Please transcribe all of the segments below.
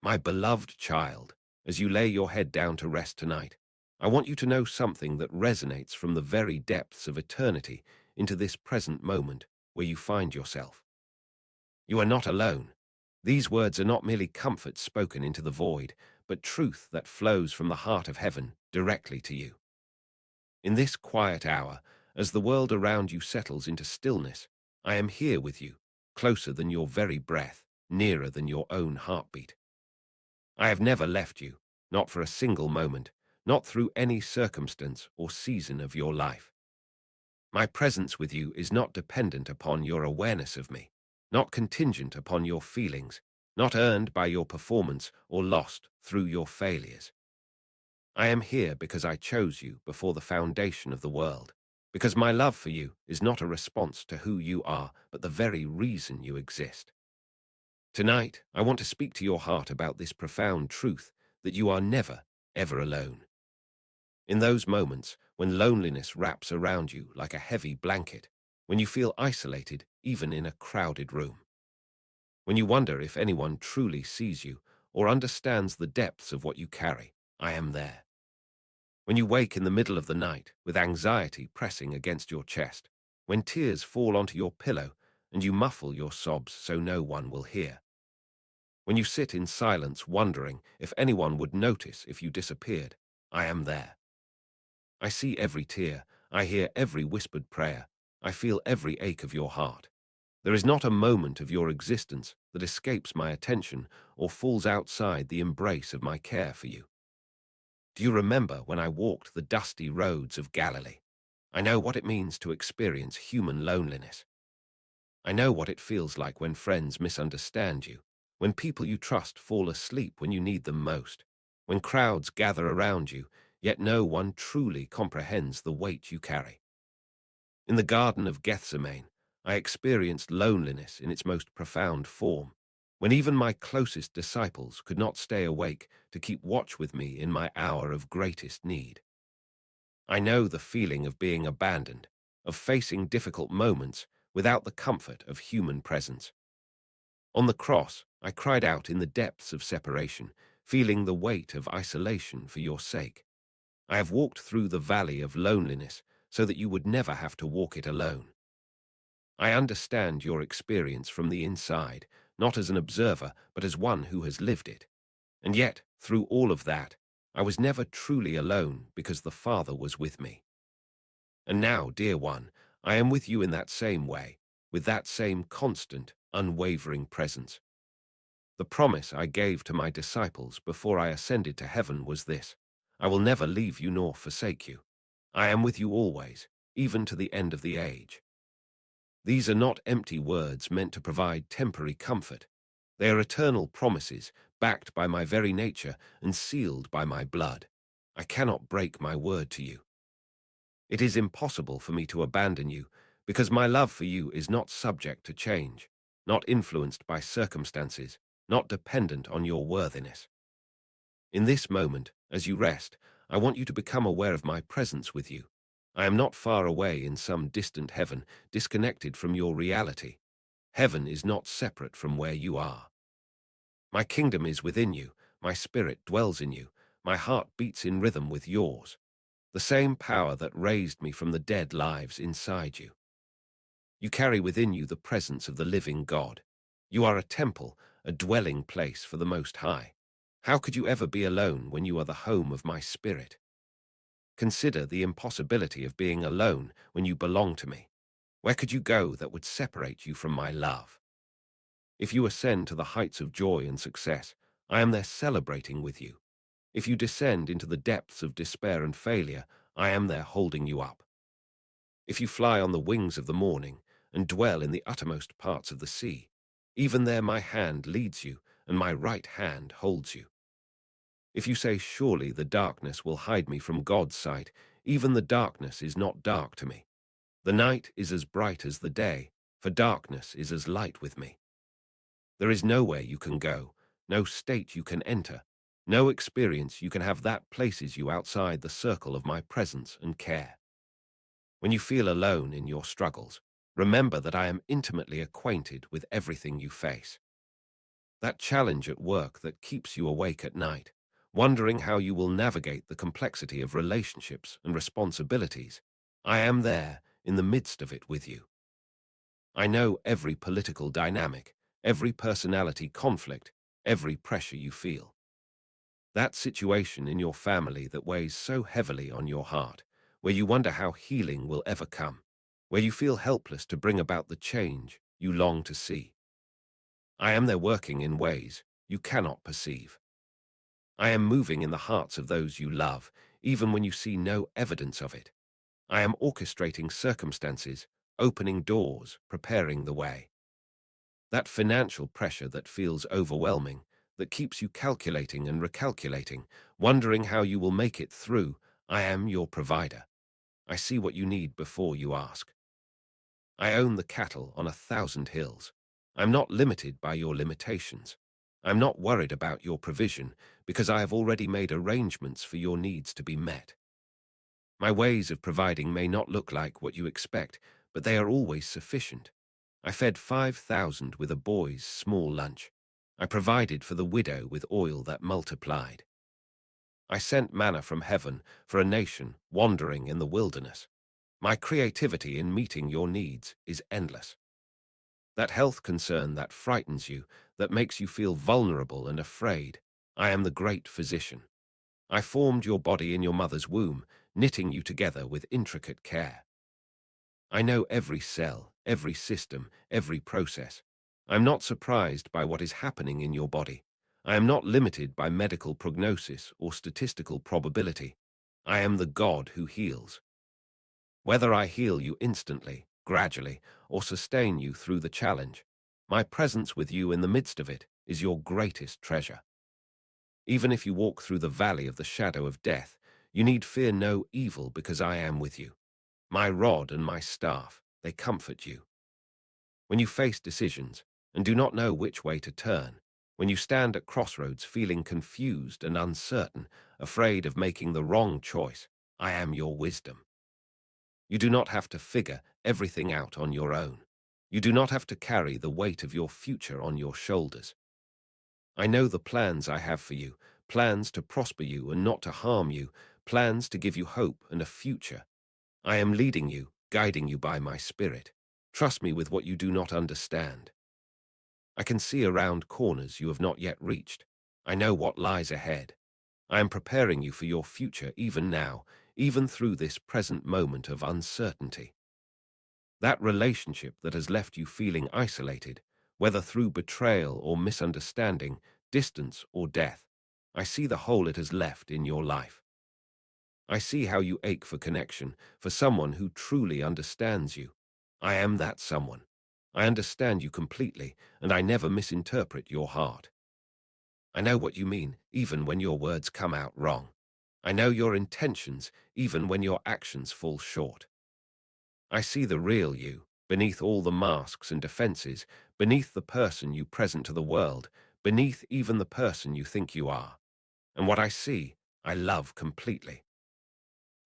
My beloved child, as you lay your head down to rest tonight, I want you to know something that resonates from the very depths of eternity into this present moment where you find yourself. You are not alone. These words are not merely comfort spoken into the void, but truth that flows from the heart of heaven directly to you. In this quiet hour, as the world around you settles into stillness, I am here with you, closer than your very breath, nearer than your own heartbeat. I have never left you, not for a single moment, not through any circumstance or season of your life. My presence with you is not dependent upon your awareness of me, not contingent upon your feelings, not earned by your performance or lost through your failures. I am here because I chose you before the foundation of the world, because my love for you is not a response to who you are, but the very reason you exist. Tonight, I want to speak to your heart about this profound truth that you are never, ever alone. In those moments when loneliness wraps around you like a heavy blanket, when you feel isolated even in a crowded room, when you wonder if anyone truly sees you or understands the depths of what you carry, I am there. When you wake in the middle of the night with anxiety pressing against your chest, when tears fall onto your pillow and you muffle your sobs so no one will hear, when you sit in silence wondering if anyone would notice if you disappeared, I am there. I see every tear, I hear every whispered prayer, I feel every ache of your heart. There is not a moment of your existence that escapes my attention or falls outside the embrace of my care for you. Do you remember when I walked the dusty roads of Galilee? I know what it means to experience human loneliness. I know what it feels like when friends misunderstand you, when people you trust fall asleep when you need them most, when crowds gather around you, yet no one truly comprehends the weight you carry. In the Garden of Gethsemane, I experienced loneliness in its most profound form, when even my closest disciples could not stay awake to keep watch with me in my hour of greatest need. I know the feeling of being abandoned, of facing difficult moments without the comfort of human presence. On the cross, I cried out in the depths of separation, feeling the weight of isolation for your sake. I have walked through the valley of loneliness so that you would never have to walk it alone. I understand your experience from the inside, not as an observer, but as one who has lived it. And yet, through all of that, I was never truly alone because the Father was with me. And now, dear one, I am with you in that same way, with that same constant, unwavering presence. The promise I gave to my disciples before I ascended to heaven was this: I will never leave you nor forsake you. I am with you always, even to the end of the age. These are not empty words meant to provide temporary comfort. They are eternal promises, backed by my very nature and sealed by my blood. I cannot break my word to you. It is impossible for me to abandon you, because my love for you is not subject to change, not influenced by circumstances, not dependent on your worthiness. In this moment, as you rest, I want you to become aware of my presence with you. I am not far away in some distant heaven, disconnected from your reality. Heaven is not separate from where you are. My kingdom is within you, my spirit dwells in you, my heart beats in rhythm with yours. The same power that raised me from the dead lives inside you. You carry within you the presence of the living God. You are a temple, a dwelling place for the Most High. How could you ever be alone when you are the home of my spirit? Consider the impossibility of being alone when you belong to me. Where could you go that would separate you from my love? If you ascend to the heights of joy and success, I am there celebrating with you. If you descend into the depths of despair and failure, I am there holding you up. If you fly on the wings of the morning and dwell in the uttermost parts of the sea, even there my hand leads you and my right hand holds you. If you say, surely the darkness will hide me from God's sight, even the darkness is not dark to me. The night is as bright as the day, for darkness is as light with me. There is nowhere you can go, no state you can enter, no experience you can have that places you outside the circle of my presence and care. When you feel alone in your struggles, remember that I am intimately acquainted with everything you face. That challenge at work that keeps you awake at night, wondering how you will navigate the complexity of relationships and responsibilities. I am there in the midst of it with you. I know every political dynamic, every personality conflict, every pressure you feel. That situation in your family that weighs so heavily on your heart, where you wonder how healing will ever come, where you feel helpless to bring about the change you long to see. I am there working in ways you cannot perceive. I am moving in the hearts of those you love, even when you see no evidence of it. I am orchestrating circumstances, opening doors, preparing the way. That financial pressure that feels overwhelming, that keeps you calculating and recalculating, wondering how you will make it through. I am your provider. I see what you need before you ask. I own the cattle on 1,000 hills. I'm not limited by your limitations. I'm not worried about your provision because I have already made arrangements for your needs to be met. My ways of providing may not look like what you expect, but they are always sufficient. I fed 5,000 with a boy's small lunch. I provided for the widow with oil that multiplied. I sent manna from heaven for a nation wandering in the wilderness. My creativity in meeting your needs is endless. That health concern that frightens you, that makes you feel vulnerable and afraid, I am the great physician. I formed your body in your mother's womb, knitting you together with intricate care. I know every cell, every system, every process. I'm not surprised by what is happening in your body. I am not limited by medical prognosis or statistical probability. I am the God who heals. Whether I heal you instantly, gradually, or sustain you through the challenge, my presence with you in the midst of it is your greatest treasure. Even if you walk through the valley of the shadow of death, you need fear no evil because I am with you. My rod and my staff, they comfort you. When you face decisions and do not know which way to turn, when you stand at crossroads feeling confused and uncertain, afraid of making the wrong choice, I am your wisdom. You do not have to figure everything out on your own. You do not have to carry the weight of your future on your shoulders. I know the plans I have for you, plans to prosper you and not to harm you, plans to give you hope and a future. I am leading you, guiding you by my spirit. Trust me with what you do not understand. I can see around corners you have not yet reached. I know what lies ahead. I am preparing you for your future even now, even through this present moment of uncertainty. That relationship that has left you feeling isolated, whether through betrayal or misunderstanding, distance or death, I see the hole it has left in your life. I see how you ache for connection, for someone who truly understands you. I am that someone. I understand you completely, and I never misinterpret your heart. I know what you mean, even when your words come out wrong. I know your intentions, even when your actions fall short. I see the real you, beneath all the masks and defenses, beneath the person you present to the world, beneath even the person you think you are. And what I see, I love completely.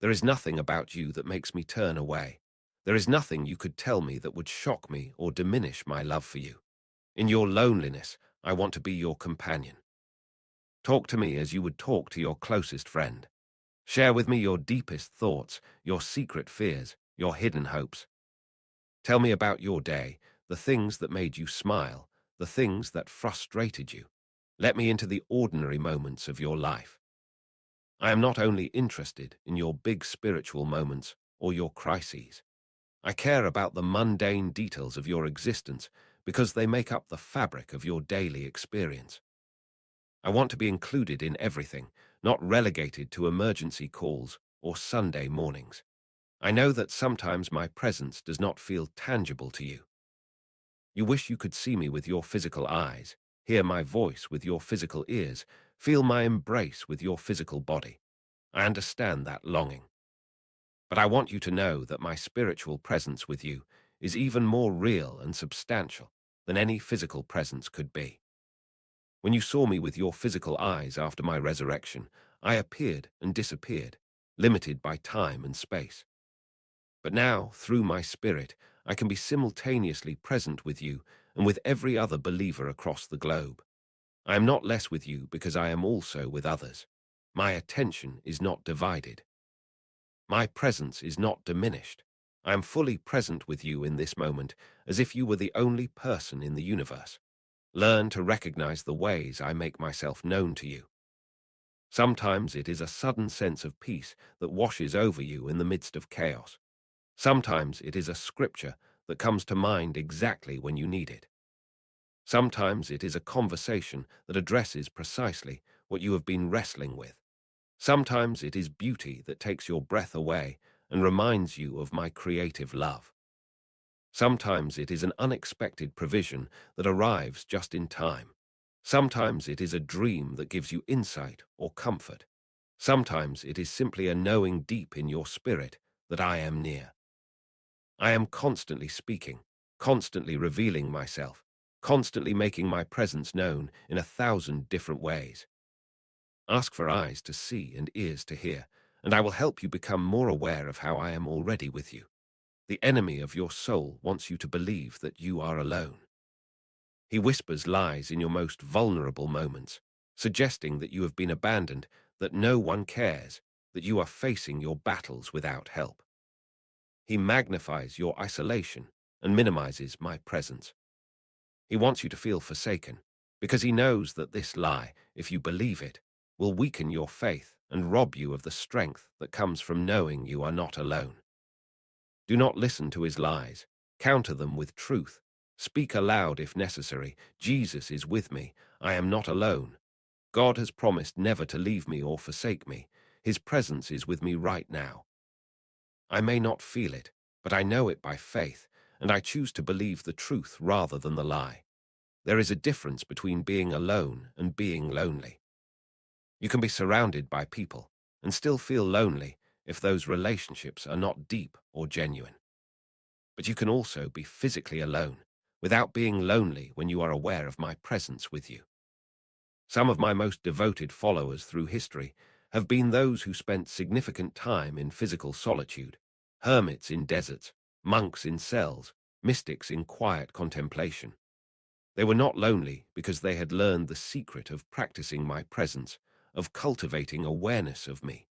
There is nothing about you that makes me turn away. There is nothing you could tell me that would shock me or diminish my love for you. In your loneliness, I want to be your companion. Talk to me as you would talk to your closest friend. Share with me your deepest thoughts, your secret fears, your hidden hopes. Tell me about your day, the things that made you smile, the things that frustrated you. Let me into the ordinary moments of your life. I am not only interested in your big spiritual moments or your crises. I care about the mundane details of your existence because they make up the fabric of your daily experience. I want to be included in everything, not relegated to emergency calls or Sunday mornings. I know that sometimes my presence does not feel tangible to you. You wish you could see me with your physical eyes, hear my voice with your physical ears, feel my embrace with your physical body. I understand that longing. But I want you to know that my spiritual presence with you is even more real and substantial than any physical presence could be. When you saw me with your physical eyes after my resurrection, I appeared and disappeared, limited by time and space. But now, through my spirit, I can be simultaneously present with you and with every other believer across the globe. I am not less with you because I am also with others. My attention is not divided. My presence is not diminished. I am fully present with you in this moment, as if you were the only person in the universe. Learn to recognize the ways I make myself known to you. Sometimes it is a sudden sense of peace that washes over you in the midst of chaos. Sometimes it is a scripture that comes to mind exactly when you need it. Sometimes it is a conversation that addresses precisely what you have been wrestling with. Sometimes it is beauty that takes your breath away and reminds you of my creative love. Sometimes it is an unexpected provision that arrives just in time. Sometimes it is a dream that gives you insight or comfort. Sometimes it is simply a knowing deep in your spirit that I am near. I am constantly speaking, constantly revealing myself, constantly making my presence known in 1,000 different ways. Ask for eyes to see and ears to hear, and I will help you become more aware of how I am already with you. The enemy of your soul wants you to believe that you are alone. He whispers lies in your most vulnerable moments, suggesting that you have been abandoned, that no one cares, that you are facing your battles without help. He magnifies your isolation and minimizes my presence. He wants you to feel forsaken, because he knows that this lie, if you believe it, will weaken your faith and rob you of the strength that comes from knowing you are not alone. Do not listen to his lies. Counter them with truth. Speak aloud if necessary. Jesus is with me. I am not alone. God has promised never to leave me or forsake me. His presence is with me right now. I may not feel it, but I know it by faith, and I choose to believe the truth rather than the lie. There is a difference between being alone and being lonely. You can be surrounded by people and still feel lonely if those relationships are not deep or genuine. But you can also be physically alone without being lonely when you are aware of my presence with you. Some of my most devoted followers through history have been those who spent significant time in physical solitude, hermits in deserts, monks in cells, mystics in quiet contemplation. They were not lonely because they had learned the secret of practicing my presence, of cultivating awareness of me.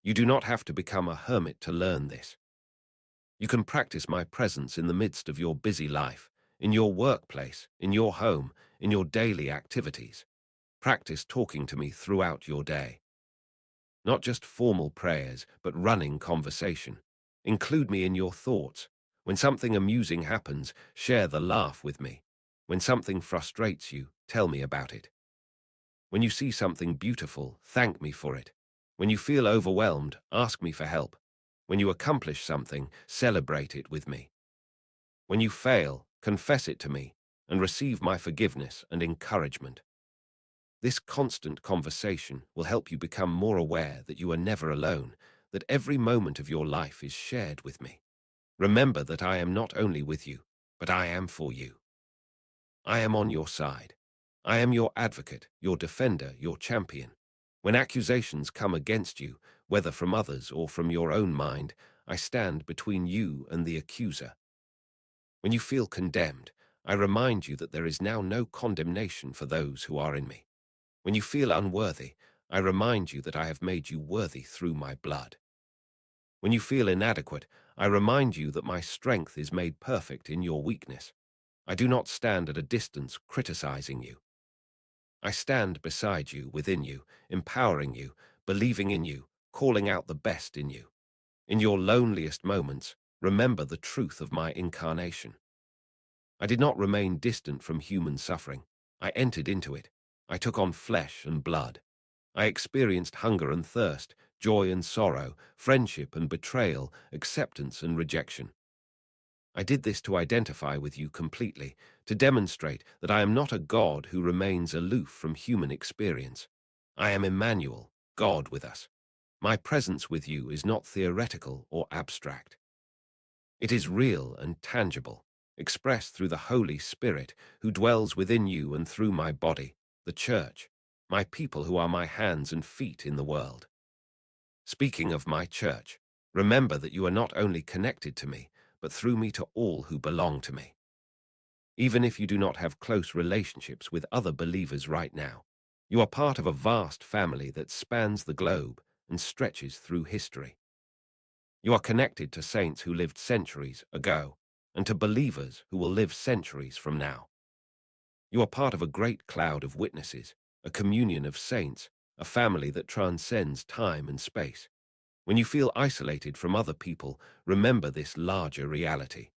You do not have to become a hermit to learn this. You can practice my presence in the midst of your busy life, in your workplace, in your home, in your daily activities. Practice talking to me throughout your day. Not just formal prayers, but running conversation. Include me in your thoughts. When something amusing happens, share the laugh with me. When something frustrates you, tell me about it. When you see something beautiful, thank me for it. When you feel overwhelmed, ask me for help. When you accomplish something, celebrate it with me. When you fail, confess it to me and receive my forgiveness and encouragement. This constant conversation will help you become more aware that you are never alone, that every moment of your life is shared with me. Remember that I am not only with you, but I am for you. I am on your side. I am your advocate, your defender, your champion. When accusations come against you, whether from others or from your own mind, I stand between you and the accuser. When you feel condemned, I remind you that there is now no condemnation for those who are in me. When you feel unworthy, I remind you that I have made you worthy through my blood. When you feel inadequate, I remind you that my strength is made perfect in your weakness. I do not stand at a distance criticizing you. I stand beside you, within you, empowering you, believing in you, calling out the best in you. In your loneliest moments, remember the truth of my incarnation. I did not remain distant from human suffering. I entered into it. I took on flesh and blood. I experienced hunger and thirst, joy and sorrow, friendship and betrayal, acceptance and rejection. I did this to identify with you completely, to demonstrate that I am not a God who remains aloof from human experience. I am Emmanuel, God with us. My presence with you is not theoretical or abstract. It is real and tangible, expressed through the Holy Spirit who dwells within you and through my body, the church, my people who are my hands and feet in the world. Speaking of my church, remember that you are not only connected to me, but through me to all who belong to me. even if you do not have close relationships with other believers right now. You are part of a vast family that spans the globe and stretches through history. You are connected to saints who lived centuries ago and to believers who will live centuries from now. You are part of a great cloud of witnesses, a communion of saints, a family that transcends time and space. When you feel isolated from other people, remember this larger reality.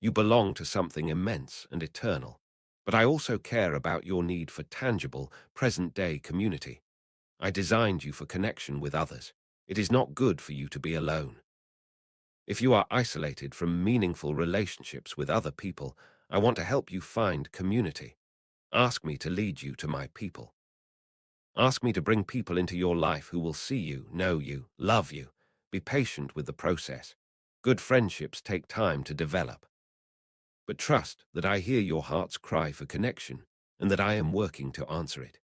You belong to something immense and eternal, but I also care about your need for tangible, present-day community. I designed you for connection with others. It is not good for you to be alone. If you are isolated from meaningful relationships with other people, I want to help you find community. Ask me to lead you to my people. Ask me to bring people into your life who will see you, know you, love you. Be patient with the process. Good friendships take time to develop. But trust that I hear your heart's cry for connection and that I am working to answer it.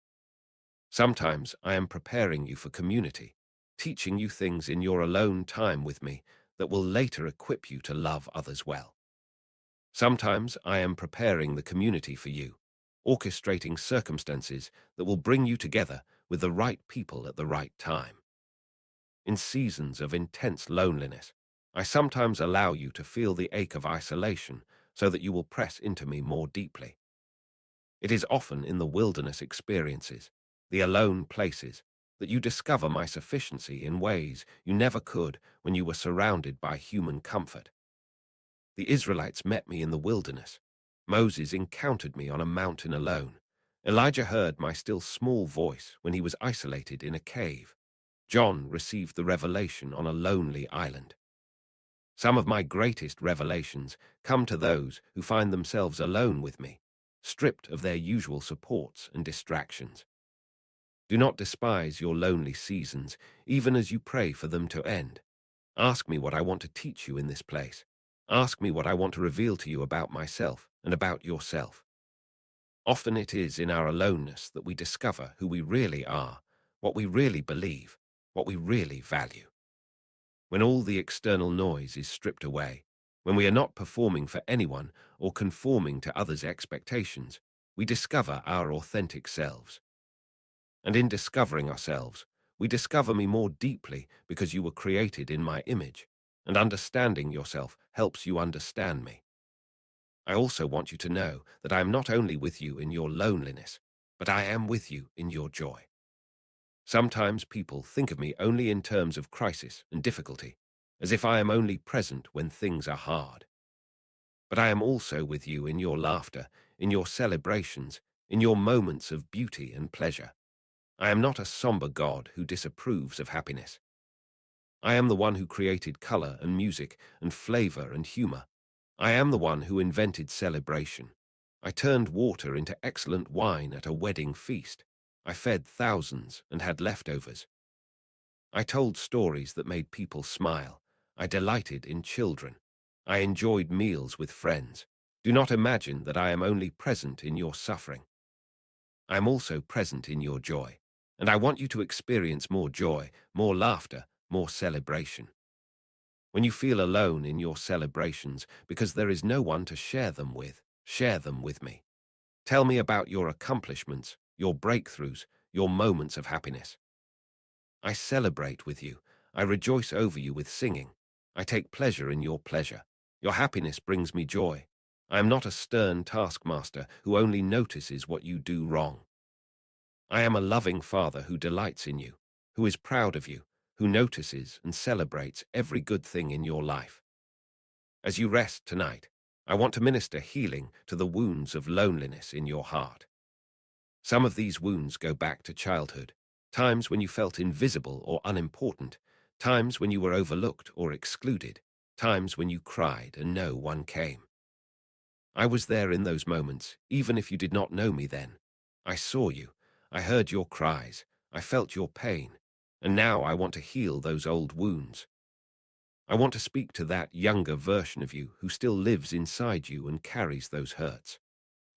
Sometimes I am preparing you for community, teaching you things in your alone time with me that will later equip you to love others well. Sometimes I am preparing the community for you, orchestrating circumstances that will bring you together with the right people at the right time. In seasons of intense loneliness, I sometimes allow you to feel the ache of isolation so that you will press into me more deeply. It is often in the wilderness experiences, the alone places, that you discover my sufficiency in ways you never could when you were surrounded by human comfort. The Israelites met me in the wilderness. Moses encountered me on a mountain alone. Elijah heard my still small voice when he was isolated in a cave. John received the revelation on a lonely island. Some of my greatest revelations come to those who find themselves alone with me, stripped of their usual supports and distractions. Do not despise your lonely seasons, even as you pray for them to end. Ask me what I want to teach you in this place. Ask me what I want to reveal to you about myself and about yourself. Often it is in our aloneness that we discover who we really are, what we really believe, what we really value. When all the external noise is stripped away, when we are not performing for anyone or conforming to others' expectations, we discover our authentic selves. And in discovering ourselves, we discover me more deeply because you were created in my image, and understanding yourself helps you understand me. I also want you to know that I am not only with you in your loneliness, but I am with you in your joy. Sometimes people think of me only in terms of crisis and difficulty, as if I am only present when things are hard. But I am also with you in your laughter, in your celebrations, in your moments of beauty and pleasure. I am not a somber God who disapproves of happiness. I am the one who created color and music and flavor and humor. I am the one who invented celebration. I turned water into excellent wine at a wedding feast. I fed thousands and had leftovers. I told stories that made people smile. I delighted in children. I enjoyed meals with friends. Do not imagine that I am only present in your suffering. I am also present in your joy, and I want you to experience more joy, more laughter, more celebration. When you feel alone in your celebrations because there is no one to share them with me. Tell me about your accomplishments, your breakthroughs, your moments of happiness. I celebrate with you. I rejoice over you with singing. I take pleasure in your pleasure. Your happiness brings me joy. I am not a stern taskmaster who only notices what you do wrong. I am a loving Father who delights in you, who is proud of you, who notices and celebrates every good thing in your life. As you rest tonight, I want to minister healing to the wounds of loneliness in your heart. Some of these wounds go back to childhood, times when you felt invisible or unimportant, times when you were overlooked or excluded, times when you cried and no one came. I was there in those moments, even if you did not know me then. I saw you, I heard your cries, I felt your pain, and now I want to heal those old wounds. I want to speak to that younger version of you who still lives inside you and carries those hurts.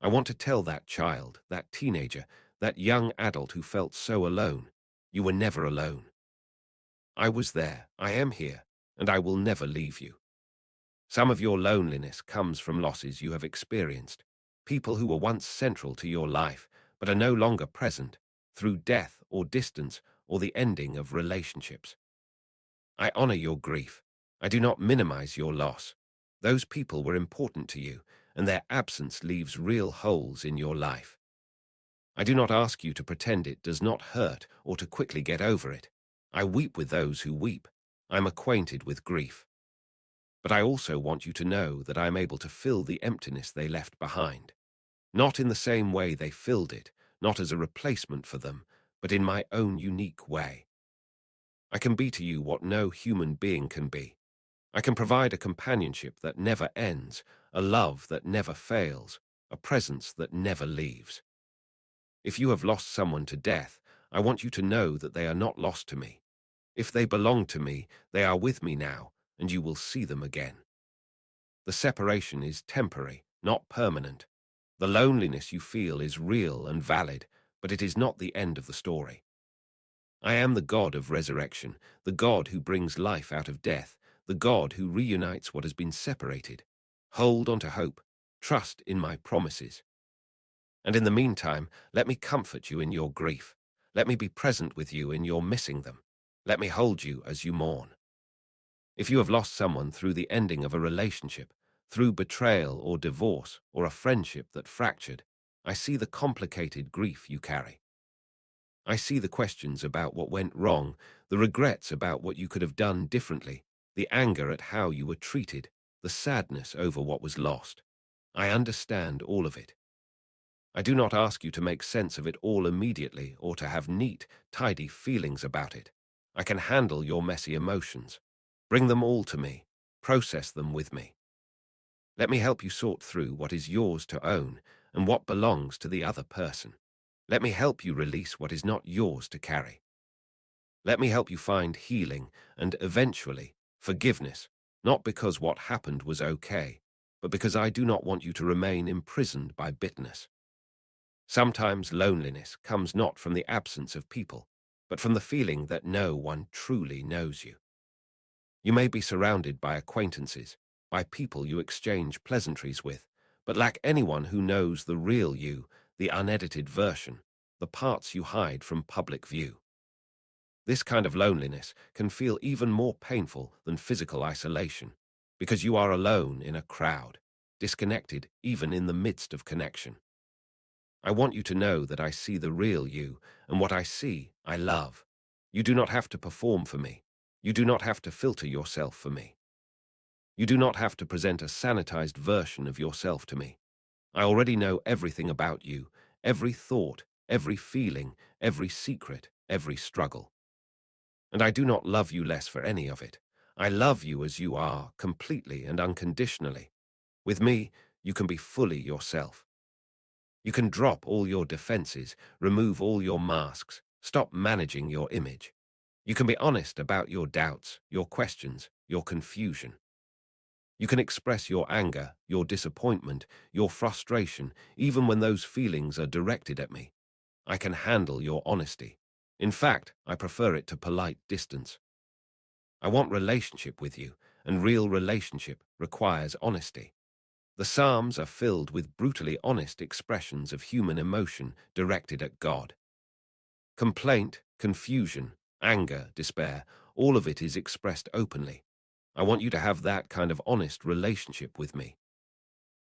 I want to tell that child, that teenager, that young adult who felt so alone, you were never alone. I was there, I am here, and I will never leave you. Some of your loneliness comes from losses you have experienced, people who were once central to your life but are no longer present, through death or distance or the ending of relationships. I honor your grief. I do not minimize your loss. Those people were important to you, and their absence leaves real holes in your life. I do not ask you to pretend it does not hurt or to quickly get over it. I weep with those who weep. I'm acquainted with grief. But I also want you to know that I am able to fill the emptiness they left behind. Not in the same way they filled it, not as a replacement for them, but in my own unique way. I can be to you what no human being can be. I can provide a companionship that never ends, a love that never fails, a presence that never leaves. If you have lost someone to death, I want you to know that they are not lost to me. If they belong to me, they are with me now, and you will see them again. The separation is temporary, not permanent. The loneliness you feel is real and valid, but it is not the end of the story. I am the God of resurrection, the God who brings life out of death, the God who reunites what has been separated. Hold on to hope. Trust in my promises. And in the meantime, let me comfort you in your grief. Let me be present with you in your missing them. Let me hold you as you mourn. If you have lost someone through the ending of a relationship, through betrayal or divorce, or a friendship that fractured, I see the complicated grief you carry. I see the questions about what went wrong, the regrets about what you could have done differently, the anger at how you were treated, the sadness over what was lost. I understand all of it. I do not ask you to make sense of it all immediately or to have neat, tidy feelings about it. I can handle your messy emotions. Bring them all to me. Process them with me. Let me help you sort through what is yours to own and what belongs to the other person. Let me help you release what is not yours to carry. Let me help you find healing and, eventually, forgiveness, not because what happened was okay, but because I do not want you to remain imprisoned by bitterness. Sometimes loneliness comes not from the absence of people, but from the feeling that no one truly knows you. You may be surrounded by acquaintances, by people you exchange pleasantries with, but lack anyone who knows the real you, the unedited version, the parts you hide from public view. This kind of loneliness can feel even more painful than physical isolation, because you are alone in a crowd, disconnected even in the midst of connection. I want you to know that I see the real you, and what I see, I love. You do not have to perform for me. You do not have to filter yourself for me. You do not have to present a sanitized version of yourself to me. I already know everything about you, every thought, every feeling, every secret, every struggle. And I do not love you less for any of it. I love you as you are, completely and unconditionally. With me, you can be fully yourself. You can drop all your defenses, remove all your masks, stop managing your image. You can be honest about your doubts, your questions, your confusion. You can express your anger, your disappointment, your frustration, even when those feelings are directed at me. I can handle your honesty. In fact, I prefer it to polite distance. I want relationship with you, and real relationship requires honesty. The Psalms are filled with brutally honest expressions of human emotion directed at God. Complaint, confusion, anger, despair, all of it is expressed openly. I want you to have that kind of honest relationship with me.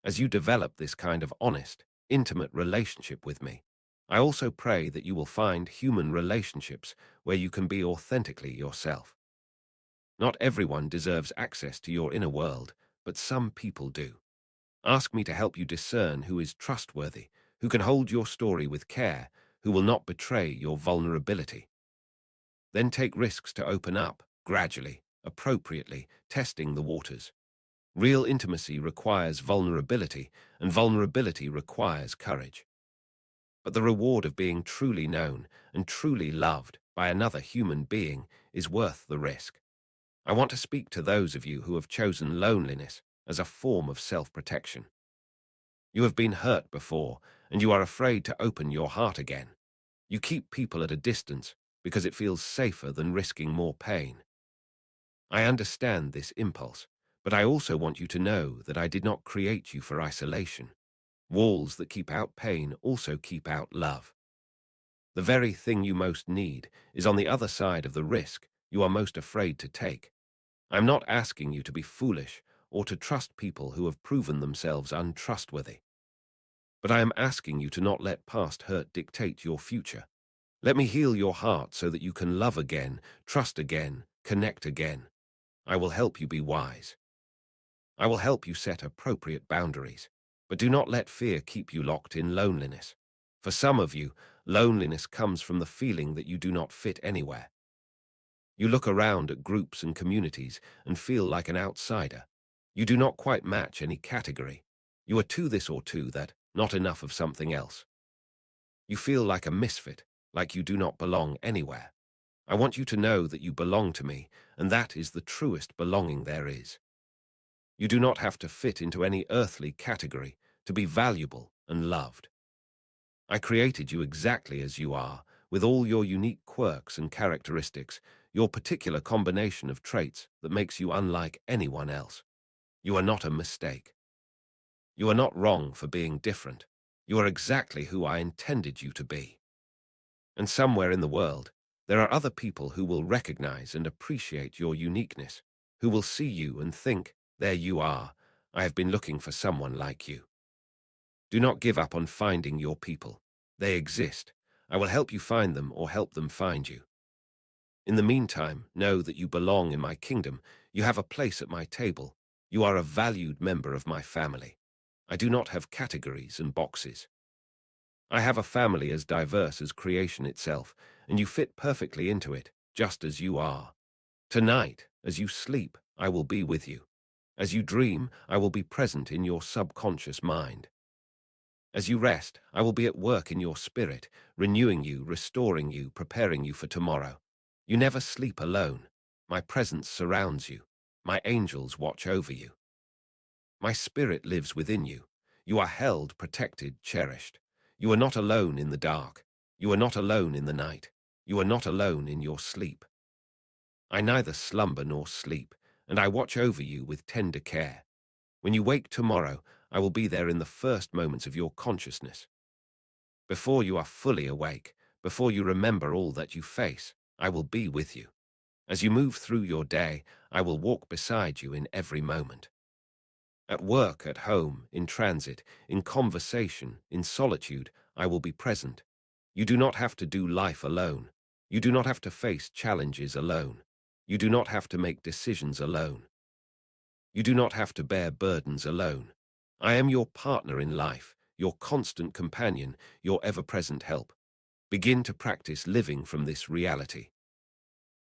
As you develop this kind of honest, intimate relationship with me, I also pray that you will find human relationships where you can be authentically yourself. Not everyone deserves access to your inner world, but some people do. Ask me to help you discern who is trustworthy, who can hold your story with care, who will not betray your vulnerability. Then take risks to open up, gradually, appropriately, testing the waters. Real intimacy requires vulnerability, and vulnerability requires courage. But the reward of being truly known and truly loved by another human being is worth the risk. I want to speak to those of you who have chosen loneliness as a form of self-protection. You have been hurt before, and you are afraid to open your heart again. You keep people at a distance because it feels safer than risking more pain. I understand this impulse, But I also want you to know that I did not create you for isolation. Walls that keep out pain also keep out love. The very thing you most need is on the other side of the risk you are most afraid to take. I'm not asking you to be foolish or to trust people who have proven themselves untrustworthy. But I am asking you to not let past hurt dictate your future. Let me heal your heart so that you can love again, trust again, connect again. I will help you be wise. I will help you set appropriate boundaries. But do not let fear keep you locked in loneliness. For some of you, loneliness comes from the feeling that you do not fit anywhere. You look around at groups and communities and feel like an outsider. You do not quite match any category. You are too this or too that, not enough of something else. You feel like a misfit, like you do not belong anywhere. I want you to know that you belong to me, and that is the truest belonging there is. You do not have to fit into any earthly category to be valuable and loved. I created you exactly as you are, with all your unique quirks and characteristics, your particular combination of traits that makes you unlike anyone else. You are not a mistake. You are not wrong for being different. You are exactly who I intended you to be. And somewhere in the world, there are other people who will recognize and appreciate your uniqueness, who will see you and think, there you are, I have been looking for someone like you. Do not give up on finding your people. They exist. I will help you find them or help them find you. In the meantime, know that you belong in my kingdom. You have a place at my table. You are a valued member of my family. I do not have categories and boxes. I have a family as diverse as creation itself, and you fit perfectly into it, just as you are. Tonight, as you sleep, I will be with you. As you dream, I will be present in your subconscious mind. As you rest, I will be at work in your spirit, renewing you, restoring you, preparing you for tomorrow. You never sleep alone. My presence surrounds you. My angels watch over you. My spirit lives within you. You are held, protected, cherished. You are not alone in the dark. You are not alone in the night. You are not alone in your sleep. I neither slumber nor sleep, and I watch over you with tender care. When you wake tomorrow, I will be there in the first moments of your consciousness. Before you are fully awake, before you remember all that you face, I will be with you. As you move through your day, I will walk beside you in every moment. At work, at home, in transit, in conversation, in solitude, I will be present. You do not have to do life alone. You do not have to face challenges alone. You do not have to make decisions alone. You do not have to bear burdens alone. I am your partner in life, your constant companion, your ever-present help. Begin to practice living from this reality.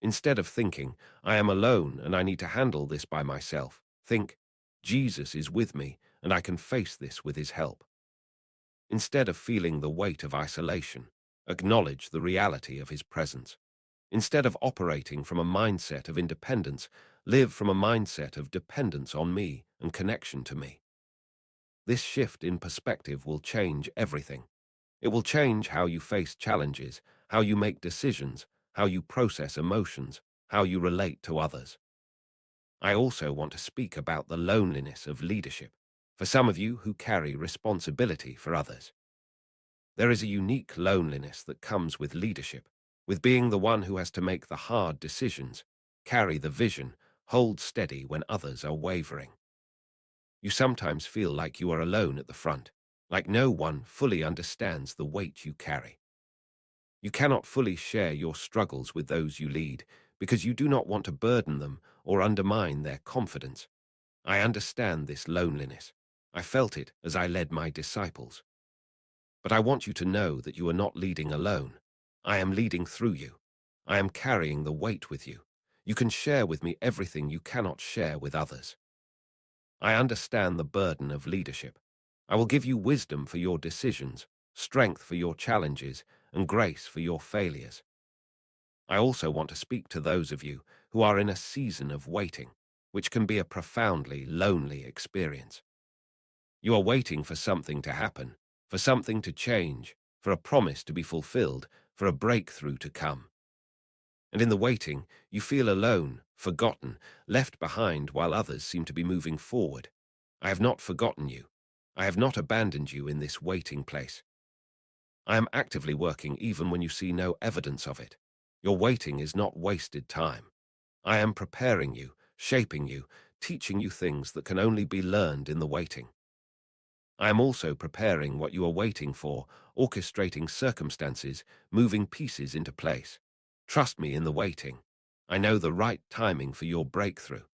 Instead of thinking, I am alone and I need to handle this by myself, think, Jesus is with me and I can face this with his help. Instead of feeling the weight of isolation, acknowledge the reality of his presence. Instead of operating from a mindset of independence, live from a mindset of dependence on me and connection to me. This shift in perspective will change everything. It will change how you face challenges, how you make decisions, how you process emotions, how you relate to others. I also want to speak about the loneliness of leadership, for some of you who carry responsibility for others. There is a unique loneliness that comes with leadership, with being the one who has to make the hard decisions, carry the vision, hold steady when others are wavering. You sometimes feel like you are alone at the front, like no one fully understands the weight you carry. You cannot fully share your struggles with those you lead because you do not want to burden them or undermine their confidence. I understand this loneliness. I felt it as I led my disciples. But I want you to know that you are not leading alone. I am leading through you. I am carrying the weight with you. You can share with me everything you cannot share with others. I understand the burden of leadership. I will give you wisdom for your decisions, strength for your challenges, and grace for your failures. I also want to speak to those of you who are in a season of waiting, which can be a profoundly lonely experience. You are waiting for something to happen, for something to change, for a promise to be fulfilled, for a breakthrough to come. And in the waiting, you feel alone, forgotten, left behind while others seem to be moving forward. I have not forgotten you. I have not abandoned you in this waiting place. I am actively working even when you see no evidence of it. Your waiting is not wasted time. I am preparing you, shaping you, teaching you things that can only be learned in the waiting. I am also preparing what you are waiting for, orchestrating circumstances, moving pieces into place. Trust me in the waiting. I know the right timing for your breakthrough.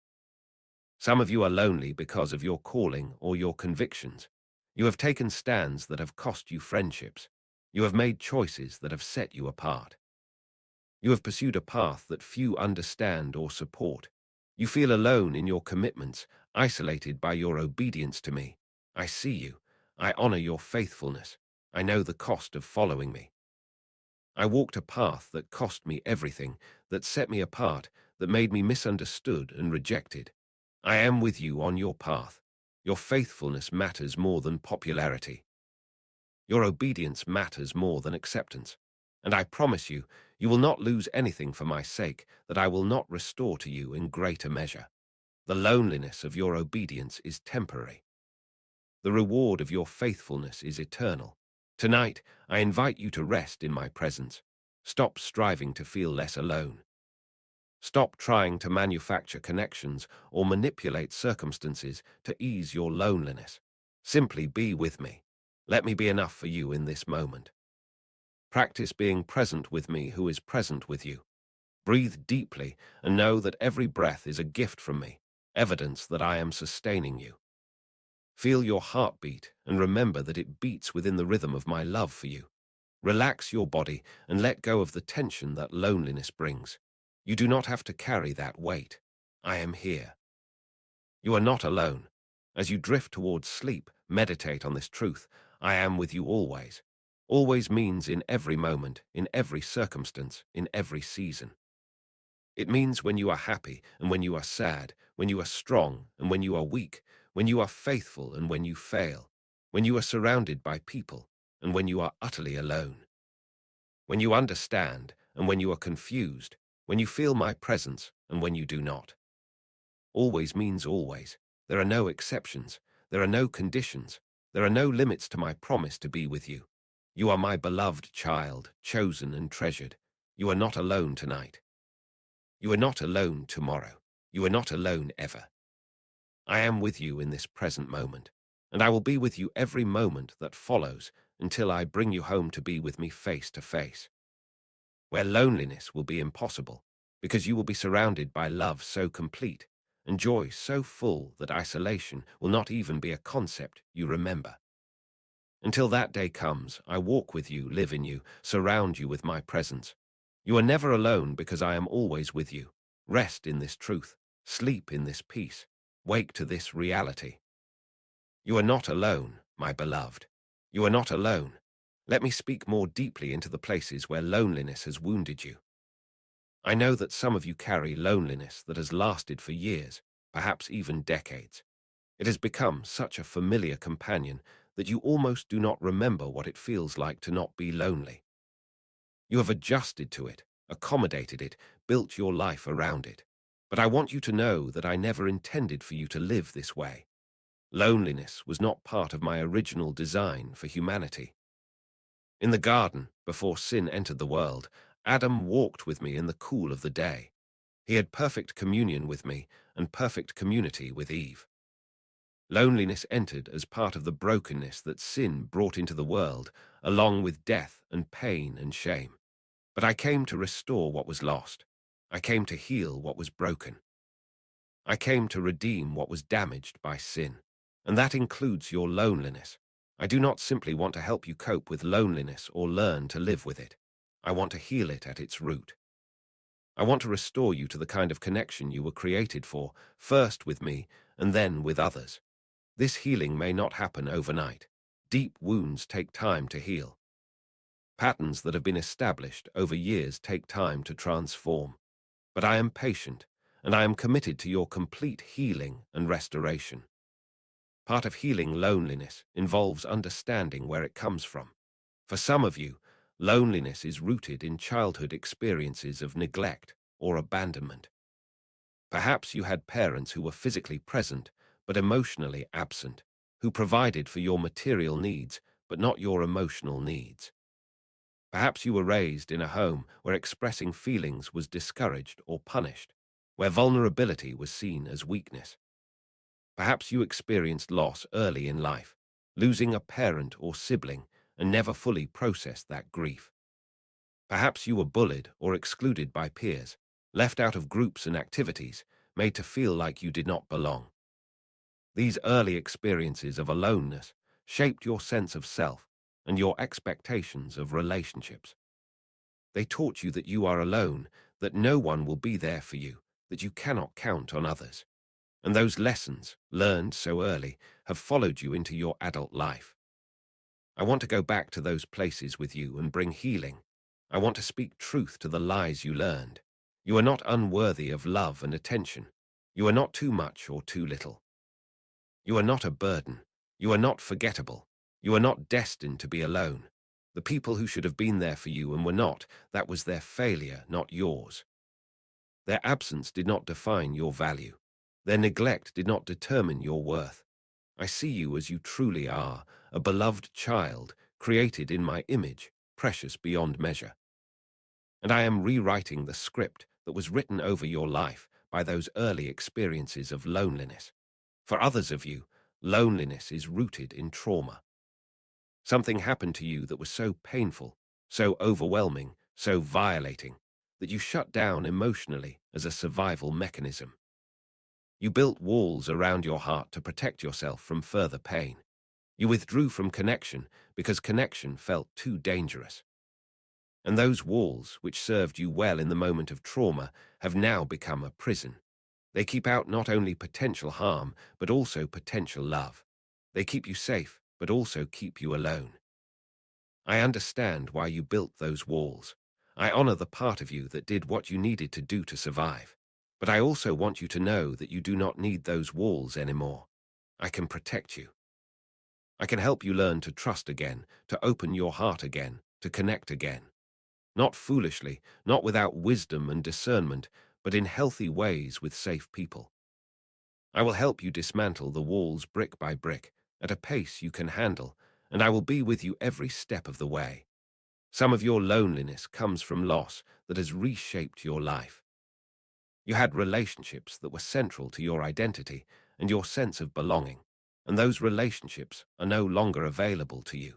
Some of you are lonely because of your calling or your convictions. You have taken stands that have cost you friendships. You have made choices that have set you apart. You have pursued a path that few understand or support. You feel alone in your commitments, isolated by your obedience to me. I see you. I honor your faithfulness. I know the cost of following me. I walked a path that cost me everything, that set me apart, that made me misunderstood and rejected. I am with you on your path. Your faithfulness matters more than popularity. Your obedience matters more than acceptance. And I promise you, you will not lose anything for my sake, that I will not restore to you in greater measure. The loneliness of your obedience is temporary. The reward of your faithfulness is eternal. Tonight, I invite you to rest in my presence. Stop striving to feel less alone. Stop trying to manufacture connections or manipulate circumstances to ease your loneliness. Simply be with me. Let me be enough for you in this moment. Practice being present with me who is present with you. Breathe deeply and know that every breath is a gift from me, evidence that I am sustaining you. Feel your heartbeat and remember that it beats within the rhythm of my love for you. Relax your body and let go of the tension that loneliness brings. You do not have to carry that weight. I am here. You are not alone. As you drift towards sleep, meditate on this truth. I am with you always. Always means in every moment, in every circumstance, in every season. It means when you are happy and when you are sad, when you are strong and when you are weak, when you are faithful and when you fail, when you are surrounded by people and when you are utterly alone. When you understand and when you are confused, when you feel my presence and when you do not. Always means always. There are no exceptions. There are no conditions. There are no limits to my promise to be with you. You are my beloved child, chosen and treasured. You are not alone tonight. You are not alone tomorrow. You are not alone ever. I am with you in this present moment, and I will be with you every moment that follows until I bring you home to be with me face to face, where loneliness will be impossible, because you will be surrounded by love so complete and joy so full that isolation will not even be a concept you remember. Until that day comes, I walk with you, live in you, surround you with my presence. You are never alone because I am always with you. Rest in this truth, sleep in this peace, wake to this reality. You are not alone, my beloved. You are not alone. Let me speak more deeply into the places where loneliness has wounded you. I know that some of you carry loneliness that has lasted for years, perhaps even decades. It has become such a familiar companion that you almost do not remember what it feels like to not be lonely. You have adjusted to it, accommodated it, built your life around it. But I want you to know that I never intended for you to live this way. Loneliness was not part of my original design for humanity. In the garden, before sin entered the world, Adam walked with me in the cool of the day. He had perfect communion with me and perfect community with Eve. Loneliness entered as part of the brokenness that sin brought into the world, along with death and pain and shame. But I came to restore what was lost. I came to heal what was broken. I came to redeem what was damaged by sin. And that includes your loneliness. I do not simply want to help you cope with loneliness or learn to live with it. I want to heal it at its root. I want to restore you to the kind of connection you were created for, first with me and then with others. This healing may not happen overnight. Deep wounds take time to heal. Patterns that have been established over years take time to transform. But I am patient, and I am committed to your complete healing and restoration. Part of healing loneliness involves understanding where it comes from. For some of you, loneliness is rooted in childhood experiences of neglect or abandonment. Perhaps you had parents who were physically present but emotionally absent, who provided for your material needs but not your emotional needs. Perhaps you were raised in a home where expressing feelings was discouraged or punished, where vulnerability was seen as weakness. Perhaps you experienced loss early in life, losing a parent or sibling, and never fully processed that grief. Perhaps you were bullied or excluded by peers, left out of groups and activities, made to feel like you did not belong. These early experiences of aloneness shaped your sense of self and your expectations of relationships. They taught you that you are alone, that no one will be there for you, that you cannot count on others. And those lessons, learned so early, have followed you into your adult life. I want to go back to those places with you and bring healing. I want to speak truth to the lies you learned. You are not unworthy of love and attention. You are not too much or too little. You are not a burden. You are not forgettable. You are not destined to be alone. The people who should have been there for you and were not, that was their failure, not yours. Their absence did not define your value. Their neglect did not determine your worth. I see you as you truly are, a beloved child, created in my image, precious beyond measure. And I am rewriting the script that was written over your life by those early experiences of loneliness. For others of you, loneliness is rooted in trauma. Something happened to you that was so painful, so overwhelming, so violating, that you shut down emotionally as a survival mechanism. You built walls around your heart to protect yourself from further pain. You withdrew from connection because connection felt too dangerous. And those walls, which served you well in the moment of trauma, have now become a prison. They keep out not only potential harm, but also potential love. They keep you safe, but also keep you alone. I understand why you built those walls. I honor the part of you that did what you needed to do to survive. But I also want you to know that you do not need those walls anymore. I can protect you. I can help you learn to trust again, to open your heart again, to connect again. Not foolishly, not without wisdom and discernment, but in healthy ways with safe people. I will help you dismantle the walls brick by brick, at a pace you can handle, and I will be with you every step of the way. Some of your loneliness comes from loss that has reshaped your life. You had relationships that were central to your identity and your sense of belonging, and those relationships are no longer available to you.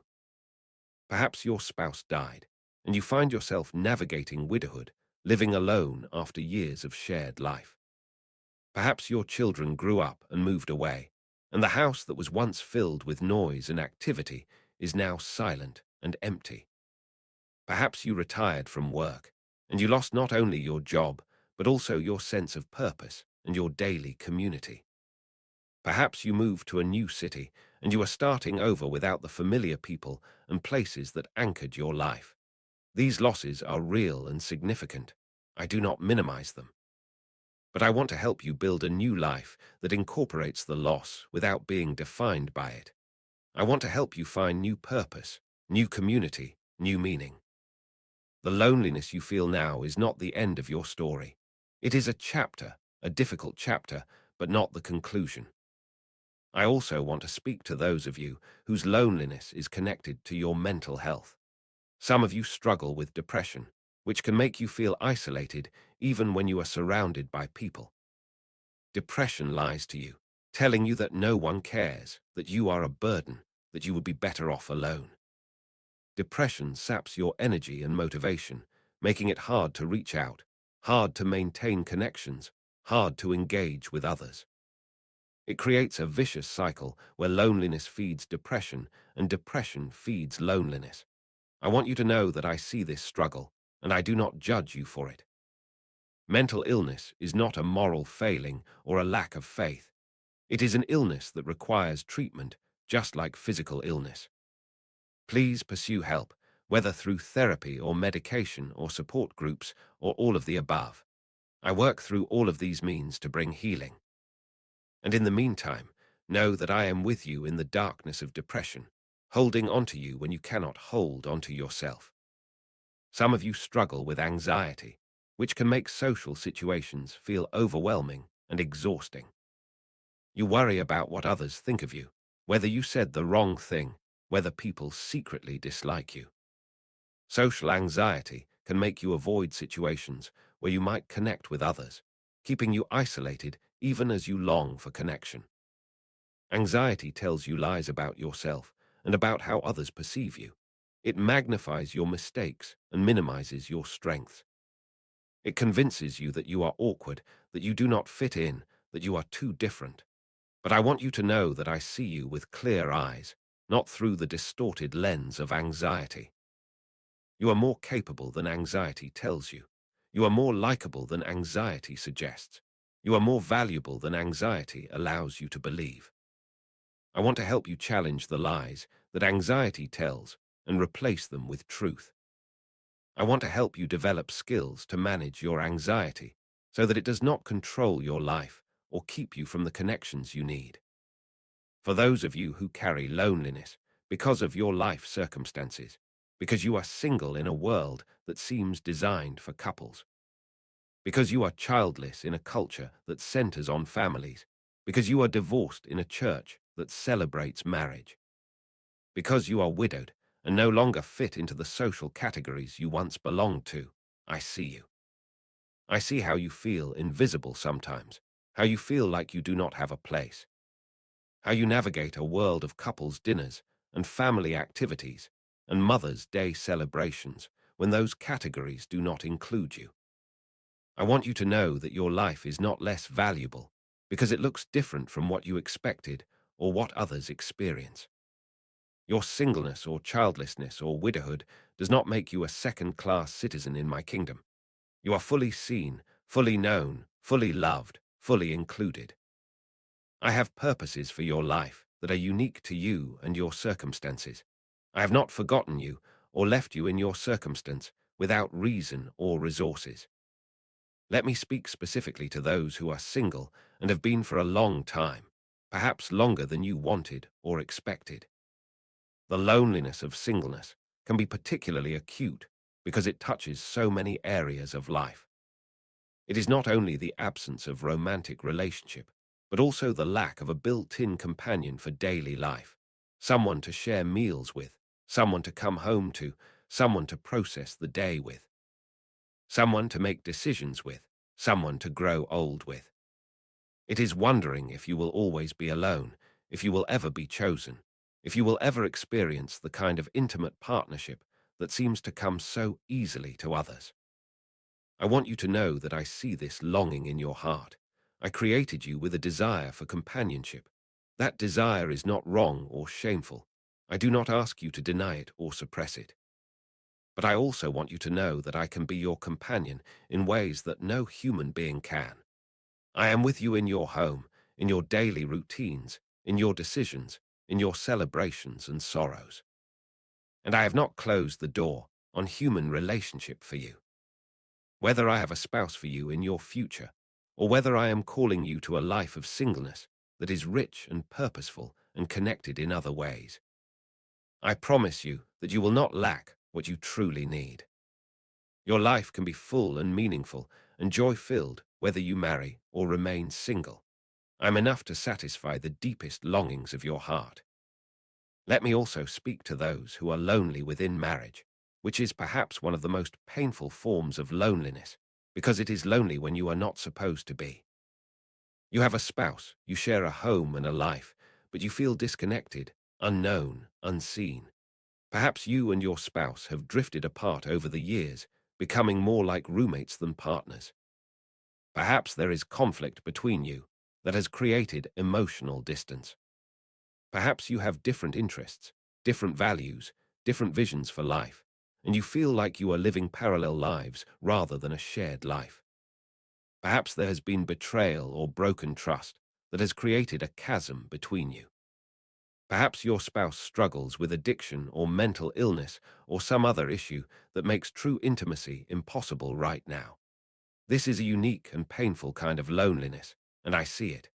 Perhaps your spouse died, and you find yourself navigating widowhood, living alone after years of shared life. Perhaps your children grew up and moved away, and the house that was once filled with noise and activity is now silent and empty. Perhaps you retired from work, and you lost not only your job, but also your sense of purpose and your daily community. Perhaps you moved to a new city, and you are starting over without the familiar people and places that anchored your life. These losses are real and significant. I do not minimize them. But I want to help you build a new life that incorporates the loss without being defined by it. I want to help you find new purpose, new community, new meaning. The loneliness you feel now is not the end of your story. It is a chapter, a difficult chapter, but not the conclusion. I also want to speak to those of you whose loneliness is connected to your mental health. Some of you struggle with depression, which can make you feel isolated even when you are surrounded by people. Depression lies to you, telling you that no one cares, that you are a burden, that you would be better off alone. Depression saps your energy and motivation, making it hard to reach out, hard to maintain connections, hard to engage with others. It creates a vicious cycle where loneliness feeds depression and depression feeds loneliness. I want you to know that I see this struggle, and I do not judge you for it. Mental illness is not a moral failing or a lack of faith. It is an illness that requires treatment, just like physical illness. Please pursue help, whether through therapy or medication or support groups or all of the above. I work through all of these means to bring healing. And in the meantime, know that I am with you in the darkness of depression, holding onto you when you cannot hold onto yourself. Some of you struggle with anxiety, which can make social situations feel overwhelming and exhausting. You worry about what others think of you, whether you said the wrong thing, whether people secretly dislike you. Social anxiety can make you avoid situations where you might connect with others, keeping you isolated even as you long for connection. Anxiety tells you lies about yourself and about how others perceive you. It magnifies your mistakes and minimizes your strengths. It convinces you that you are awkward, that you do not fit in, that you are too different. But I want you to know that I see you with clear eyes, not through the distorted lens of anxiety. You are more capable than anxiety tells you. You are more likable than anxiety suggests. You are more valuable than anxiety allows you to believe. I want to help you challenge the lies that anxiety tells and replace them with truth. I want to help you develop skills to manage your anxiety so that it does not control your life or keep you from the connections you need. For those of you who carry loneliness because of your life circumstances, because you are single in a world that seems designed for couples, because you are childless in a culture that centers on families, because you are divorced in a church that celebrates marriage, because you are widowed and no longer fit into the social categories you once belonged to, I see you. I see how you feel invisible sometimes, how you feel like you do not have a place, how you navigate a world of couples' dinners and family activities and Mother's Day celebrations when those categories do not include you. I want you to know that your life is not less valuable because it looks different from what you expected or what others experience. Your singleness or childlessness or widowhood does not make you a second-class citizen in my kingdom. You are fully seen, fully known, fully loved, fully included. I have purposes for your life that are unique to you and your circumstances. I have not forgotten you or left you in your circumstance without reason or resources. Let me speak specifically to those who are single and have been for a long time, perhaps longer than you wanted or expected. The loneliness of singleness can be particularly acute because it touches so many areas of life. It is not only the absence of romantic relationship, but also the lack of a built-in companion for daily life, someone to share meals with, someone to come home to, someone to process the day with, someone to make decisions with, someone to grow old with. It is wondering if you will always be alone, if you will ever be chosen, if you will ever experience the kind of intimate partnership that seems to come so easily to others. I want you to know that I see this longing in your heart. I created you with a desire for companionship. That desire is not wrong or shameful. I do not ask you to deny it or suppress it. But I also want you to know that I can be your companion in ways that no human being can. I am with you in your home, in your daily routines, in your decisions, in your celebrations and sorrows. And I have not closed the door on human relationship for you. Whether I have a spouse for you in your future, or whether I am calling you to a life of singleness that is rich and purposeful and connected in other ways, I promise you that you will not lack what you truly need. Your life can be full and meaningful and joy-filled whether you marry or remain single. I'm enough to satisfy the deepest longings of your heart. Let me also speak to those who are lonely within marriage, which is perhaps one of the most painful forms of loneliness, because it is lonely when you are not supposed to be. You have a spouse, you share a home and a life, but you feel disconnected, unknown, unseen. Perhaps you and your spouse have drifted apart over the years, becoming more like roommates than partners. Perhaps there is conflict between you that has created emotional distance. Perhaps you have different interests, different values, different visions for life, and you feel like you are living parallel lives rather than a shared life. Perhaps there has been betrayal or broken trust that has created a chasm between you. Perhaps your spouse struggles with addiction or mental illness or some other issue that makes true intimacy impossible right now. This is a unique and painful kind of loneliness, and I see it.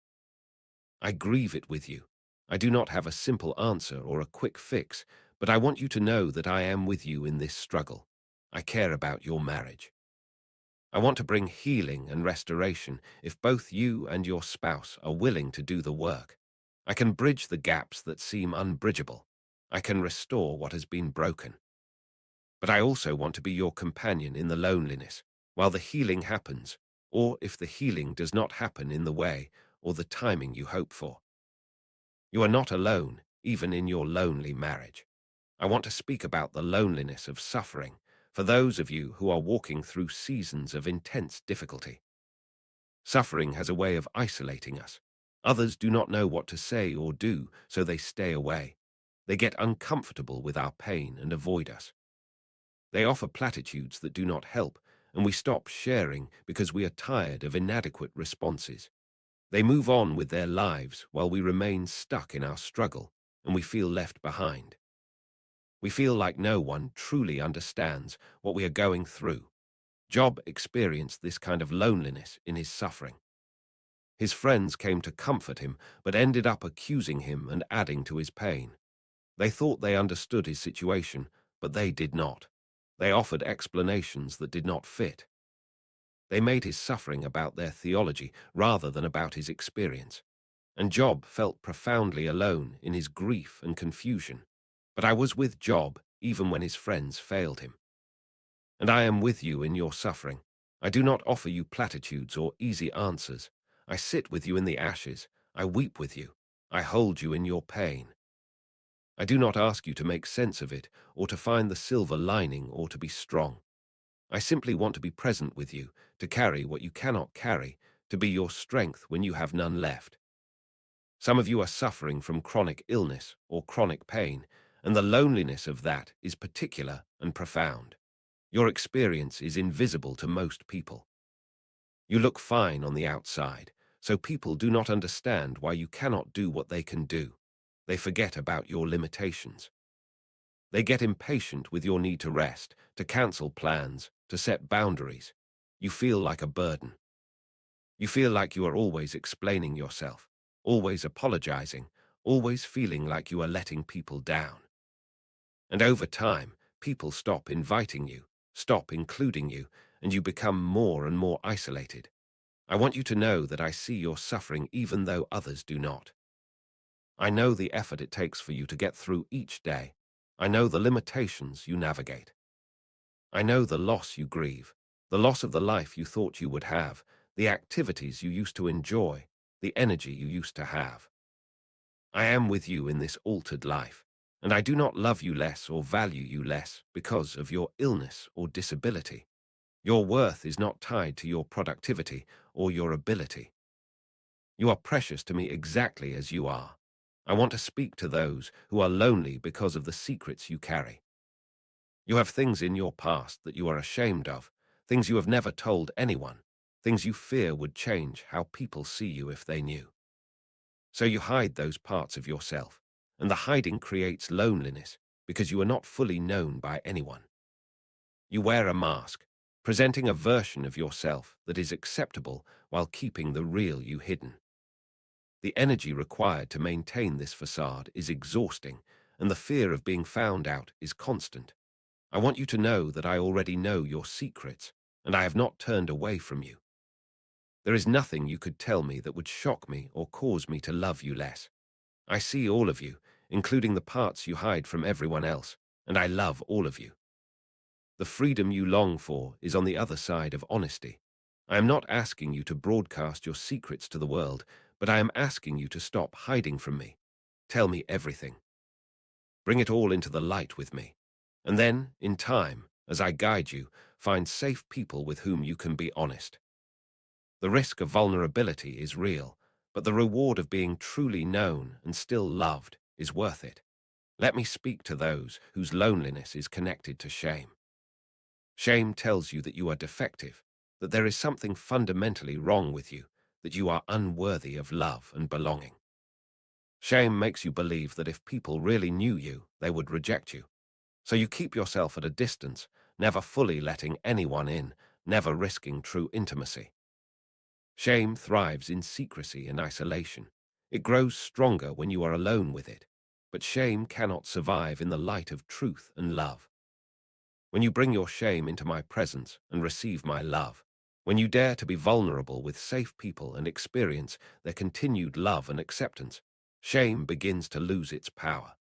I grieve it with you. I do not have a simple answer or a quick fix, but I want you to know that I am with you in this struggle. I care about your marriage. I want to bring healing and restoration if both you and your spouse are willing to do the work. I can bridge the gaps that seem unbridgeable. I can restore what has been broken. But I also want to be your companion in the loneliness while the healing happens, or if the healing does not happen in the way or the timing you hope for. You are not alone, even in your lonely marriage. I want to speak about the loneliness of suffering for those of you who are walking through seasons of intense difficulty. Suffering has a way of isolating us. Others do not know what to say or do, so they stay away. They get uncomfortable with our pain and avoid us. They offer platitudes that do not help, and we stop sharing because we are tired of inadequate responses. They move on with their lives while we remain stuck in our struggle, and we feel left behind. We feel like no one truly understands what we are going through. Job experienced this kind of loneliness in his suffering. His friends came to comfort him, but ended up accusing him and adding to his pain. They thought they understood his situation, but they did not. They offered explanations that did not fit. They made his suffering about their theology rather than about his experience. And Job felt profoundly alone in his grief and confusion. But I was with Job even when his friends failed him. And I am with you in your suffering. I do not offer you platitudes or easy answers. I sit with you in the ashes. I weep with you. I hold you in your pain. I do not ask you to make sense of it, or to find the silver lining, or to be strong. I simply want to be present with you, to carry what you cannot carry, to be your strength when you have none left. Some of you are suffering from chronic illness or chronic pain, and the loneliness of that is particular and profound. Your experience is invisible to most people. You look fine on the outside, so people do not understand why you cannot do what they can do. They forget about your limitations. They get impatient with your need to rest, to cancel plans, to set boundaries. You feel like a burden. You feel like you are always explaining yourself, always apologizing, always feeling like you are letting people down. And over time, people stop inviting you, stop including you, and you become more and more isolated. I want you to know that I see your suffering even though others do not. I know the effort it takes for you to get through each day. I know the limitations you navigate. I know the loss you grieve, the loss of the life you thought you would have, the activities you used to enjoy, the energy you used to have. I am with you in this altered life, and I do not love you less or value you less because of your illness or disability. Your worth is not tied to your productivity or your ability. You are precious to me exactly as you are. I want to speak to those who are lonely because of the secrets you carry. You have things in your past that you are ashamed of, things you have never told anyone, things you fear would change how people see you if they knew. So you hide those parts of yourself, and the hiding creates loneliness because you are not fully known by anyone. You wear a mask, presenting a version of yourself that is acceptable while keeping the real you hidden. The energy required to maintain this facade is exhausting, and the fear of being found out is constant. I want you to know that I already know your secrets, and I have not turned away from you. There is nothing you could tell me that would shock me or cause me to love you less. I see all of you, including the parts you hide from everyone else, and I love all of you. The freedom you long for is on the other side of honesty. I am not asking you to broadcast your secrets to the world, but I am asking you to stop hiding from me. Tell me everything. Bring it all into the light with me. And then, in time, as I guide you, find safe people with whom you can be honest. The risk of vulnerability is real, but the reward of being truly known and still loved is worth it. Let me speak to those whose loneliness is connected to shame. Shame tells you that you are defective, that there is something fundamentally wrong with you, that you are unworthy of love and belonging. Shame makes you believe that if people really knew you, they would reject you. So you keep yourself at a distance, never fully letting anyone in, never risking true intimacy. Shame thrives in secrecy and isolation. It grows stronger when you are alone with it, but shame cannot survive in the light of truth and love. when you bring your shame into my presence and receive my love, when you dare to be vulnerable with safe people and experience their continued love and acceptance, shame begins to lose its power.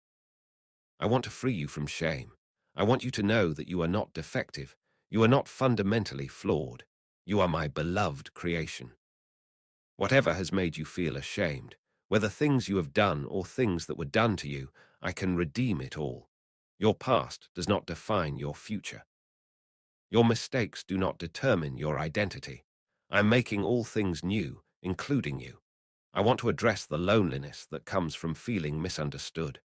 I want to free you from shame. I want you to know that you are not defective. You are not fundamentally flawed. You are my beloved creation. Whatever has made you feel ashamed, whether things you have done or things that were done to you, I can redeem it all. Your past does not define your future. Your mistakes do not determine your identity. I am making all things new, including you. I want to address the loneliness that comes from feeling misunderstood.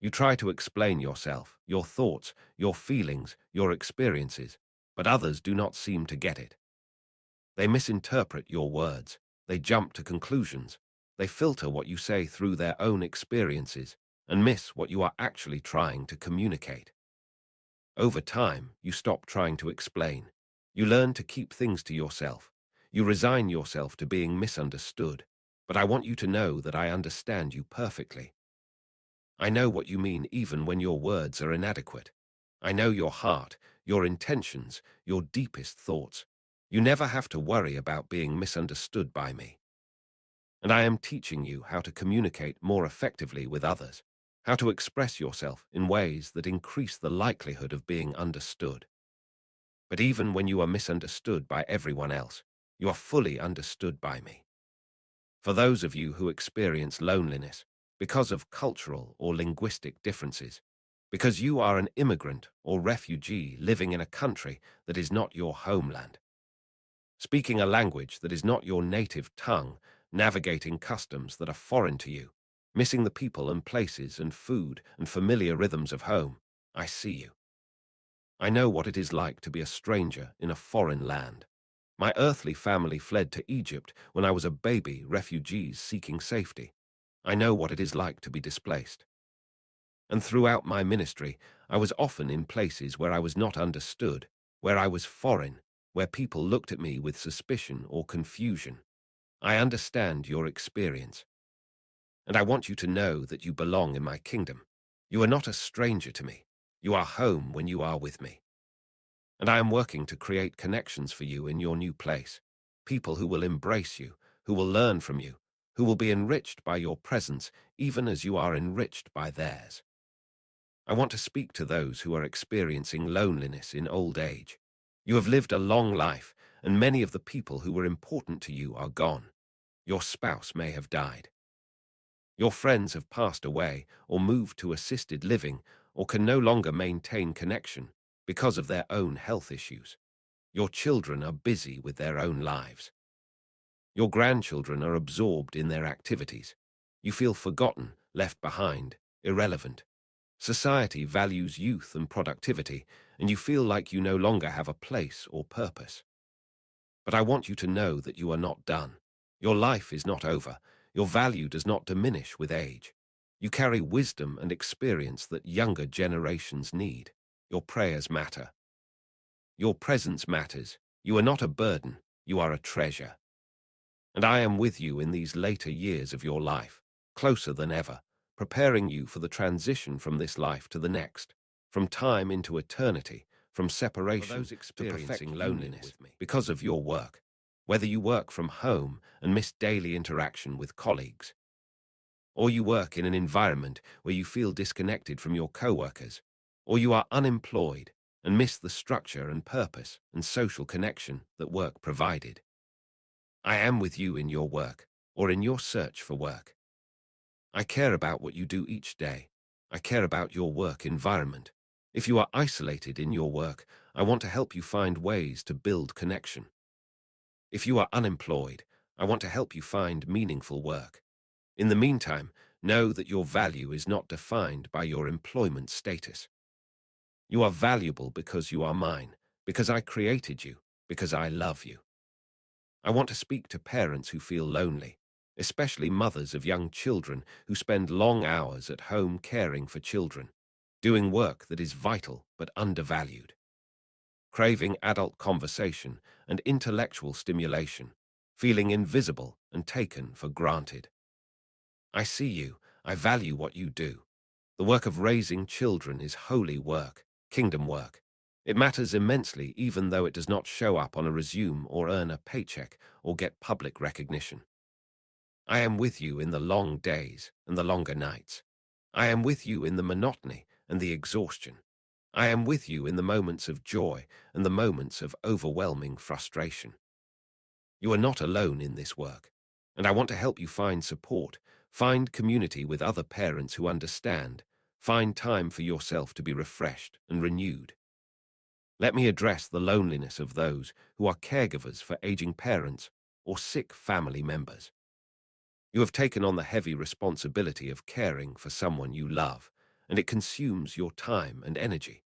You try to explain yourself, your thoughts, your feelings, your experiences, but others do not seem to get it. They misinterpret your words. They jump to conclusions. They filter what you say through their own experiences and miss what you are actually trying to communicate. Over time, you stop trying to explain. You learn to keep things to yourself. You resign yourself to being misunderstood. But I want you to know that I understand you perfectly. I know what you mean even when your words are inadequate. I know your heart, your intentions, your deepest thoughts. You never have to worry about being misunderstood by me. And I am teaching you how to communicate more effectively with others, how to express yourself in ways that increase the likelihood of being understood. But even when you are misunderstood by everyone else, you are fully understood by me. For those of you who experience loneliness because of cultural or linguistic differences, because you are an immigrant or refugee living in a country that is not your homeland, speaking a language that is not your native tongue, navigating customs that are foreign to you, missing the people and places and food and familiar rhythms of home, I see you. I know what it is like to be a stranger in a foreign land. My earthly family fled to Egypt when I was a baby, refugees seeking safety. I know what it is like to be displaced. And throughout my ministry, I was often in places where I was not understood, where I was foreign, where people looked at me with suspicion or confusion. I understand your experience. And I want you to know that you belong in my kingdom. You are not a stranger to me. You are home when you are with me. And I am working to create connections for you in your new place. People who will embrace you, who will learn from you, who will be enriched by your presence, even as you are enriched by theirs. I want to speak to those who are experiencing loneliness in old age. You have lived a long life, and many of the people who were important to you are gone. Your spouse may have died. Your friends have passed away or moved to assisted living or can no longer maintain connection because of their own health issues. Your children are busy with their own lives. Your grandchildren are absorbed in their activities. You feel forgotten, left behind, irrelevant. Society values youth and productivity, and you feel like you no longer have a place or purpose. But I want you to know that you are not done. Your life is not over. Your value does not diminish with age. You carry wisdom and experience that younger generations need. Your prayers matter. Your presence matters. You are not a burden. You are a treasure. And I am with you in these later years of your life, closer than ever, preparing you for the transition from this life to the next, from time into eternity, from separation to experiencing loneliness because of your work, whether you work from home and miss daily interaction with colleagues, or you work in an environment where you feel disconnected from your coworkers, or you are unemployed and miss the structure and purpose and social connection that work provided. I am with you in your work or in your search for work. I care about what you do each day. I care about your work environment. If you are isolated in your work, I want to help you find ways to build connection. If you are unemployed, I want to help you find meaningful work. In the meantime, know that your value is not defined by your employment status. You are valuable because you are mine, because I created you, because I love you. I want to speak to parents who feel lonely, especially mothers of young children who spend long hours at home caring for children, doing work that is vital but undervalued, craving adult conversation and intellectual stimulation, feeling invisible and taken for granted. I see you. I value what you do. The work of raising children is holy work, kingdom work. It matters immensely even though it does not show up on a resume or earn a paycheck or get public recognition. I am with you in the long days and the longer nights. I am with you in the monotony and the exhaustion. I am with you in the moments of joy and the moments of overwhelming frustration. You are not alone in this work, and I want to help you find support, find community with other parents who understand, find time for yourself to be refreshed and renewed. Let me address the loneliness of those who are caregivers for aging parents or sick family members. You have taken on the heavy responsibility of caring for someone you love, and it consumes your time and energy.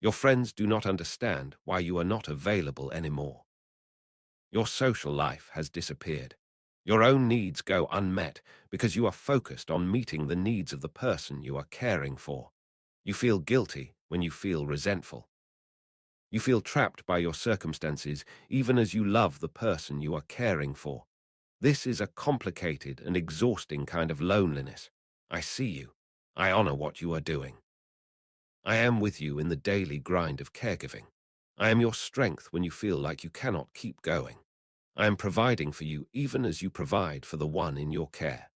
Your friends do not understand why you are not available anymore. Your social life has disappeared. Your own needs go unmet because you are focused on meeting the needs of the person you are caring for. You feel guilty when you feel resentful. You feel trapped by your circumstances even as you love the person you are caring for. This is a complicated and exhausting kind of loneliness. I see you. I honor what you are doing. I am with you in the daily grind of caregiving. I am your strength when you feel like you cannot keep going. I am providing for you even as you provide for the one in your care.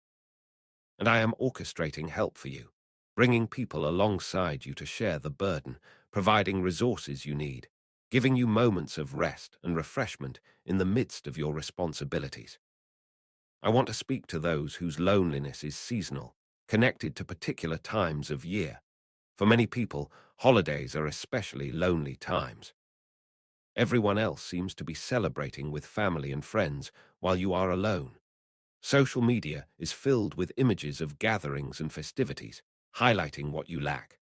And I am orchestrating help for you, bringing people alongside you to share the burden, providing resources you need, giving you moments of rest and refreshment in the midst of your responsibilities. I want to speak to those whose loneliness is seasonal, connected to particular times of year. For many people, holidays are especially lonely times. Everyone else seems to be celebrating with family and friends while you are alone. Social media is filled with images of gatherings and festivities, highlighting what you lack.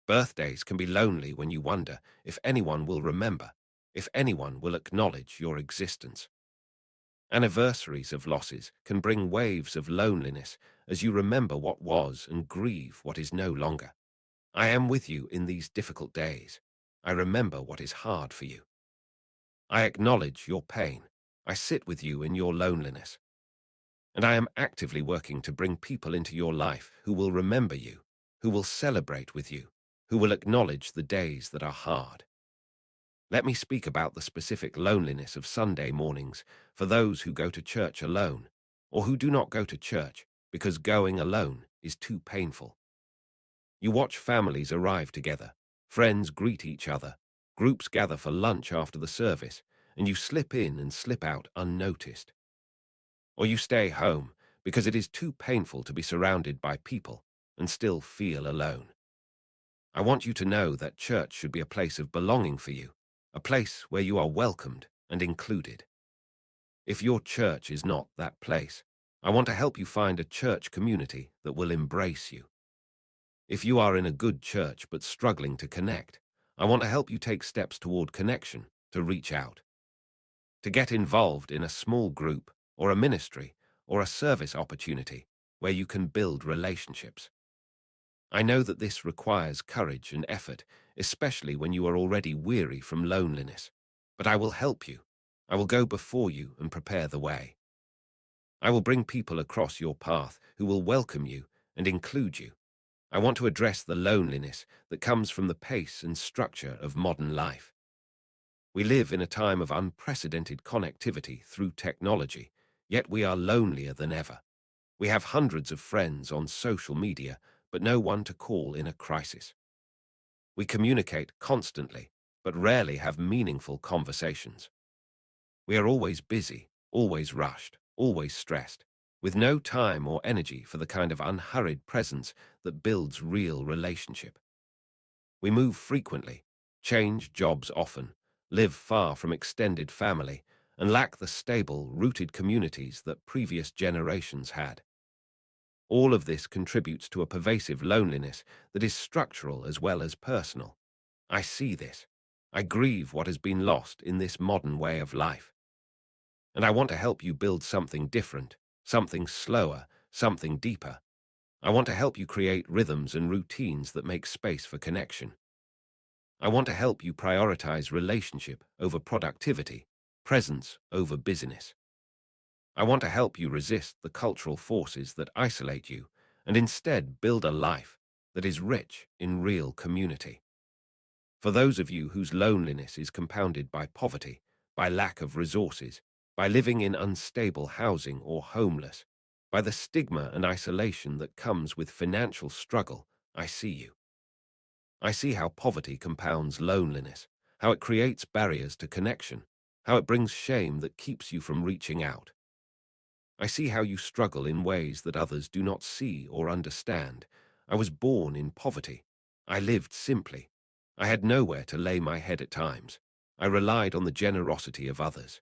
Birthdays can be lonely when you wonder if anyone will remember, if anyone will acknowledge your existence. Anniversaries of losses can bring waves of loneliness as you remember what was and grieve what is no longer. I am with you in these difficult days. I remember what is hard for you. I acknowledge your pain. I sit with you in your loneliness. And I am actively working to bring people into your life who will remember you, who will celebrate with you, who will acknowledge the days that are hard. Let me speak about the specific loneliness of Sunday mornings for those who go to church alone, or who do not go to church because going alone is too painful. You watch families arrive together, friends greet each other, groups gather for lunch after the service, and you slip in and slip out unnoticed. Or you stay home because it is too painful to be surrounded by people and still feel alone. I want you to know that church should be a place of belonging for you, a place where you are welcomed and included. If your church is not that place, I want to help you find a church community that will embrace you. If you are in a good church but struggling to connect, I want to help you take steps toward connection, to reach out, to get involved in a small group or a ministry or a service opportunity where you can build relationships. I know that this requires courage and effort, especially when you are already weary from loneliness. But I will help you. I will go before you and prepare the way. I will bring people across your path who will welcome you and include you. I want to address the loneliness that comes from the pace and structure of modern life. We live in a time of unprecedented connectivity through technology, yet we are lonelier than ever. We have hundreds of friends on social media, but no one to call in a crisis. We communicate constantly, but rarely have meaningful conversations. We are always busy, always rushed, always stressed, with no time or energy for the kind of unhurried presence that builds real relationship. We move frequently, change jobs often, live far from extended family, and lack the stable, rooted communities that previous generations had. All of this contributes to a pervasive loneliness that is structural as well as personal. I see this. I grieve what has been lost in this modern way of life. And I want to help you build something different, something slower, something deeper. I want to help you create rhythms and routines that make space for connection. I want to help you prioritize relationship over productivity, presence over business. I want to help you resist the cultural forces that isolate you and instead build a life that is rich in real community. For those of you whose loneliness is compounded by poverty, by lack of resources, by living in unstable housing or homeless, by the stigma and isolation that comes with financial struggle, I see you. I see how poverty compounds loneliness, how it creates barriers to connection, how it brings shame that keeps you from reaching out. I see how you struggle in ways that others do not see or understand. I was born in poverty. I lived simply. I had nowhere to lay my head at times. I relied on the generosity of others.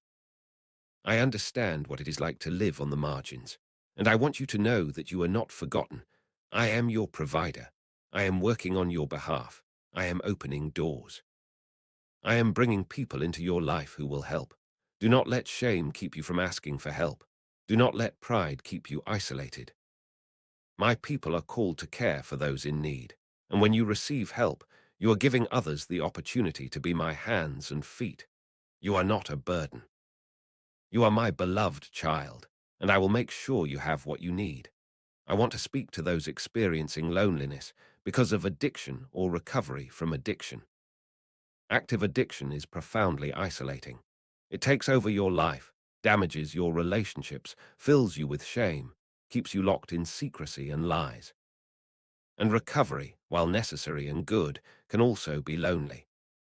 I understand what it is like to live on the margins, and I want you to know that you are not forgotten. I am your provider. I am working on your behalf. I am opening doors. I am bringing people into your life who will help. Do not let shame keep you from asking for help. Do not let pride keep you isolated. My people are called to care for those in need, and when you receive help, you are giving others the opportunity to be my hands and feet. You are not a burden. You are my beloved child, and I will make sure you have what you need. I want to speak to those experiencing loneliness because of addiction or recovery from addiction. Active addiction is profoundly isolating. It takes over your life, damages your relationships, fills you with shame, keeps you locked in secrecy and lies. And recovery, while necessary and good, can also be lonely.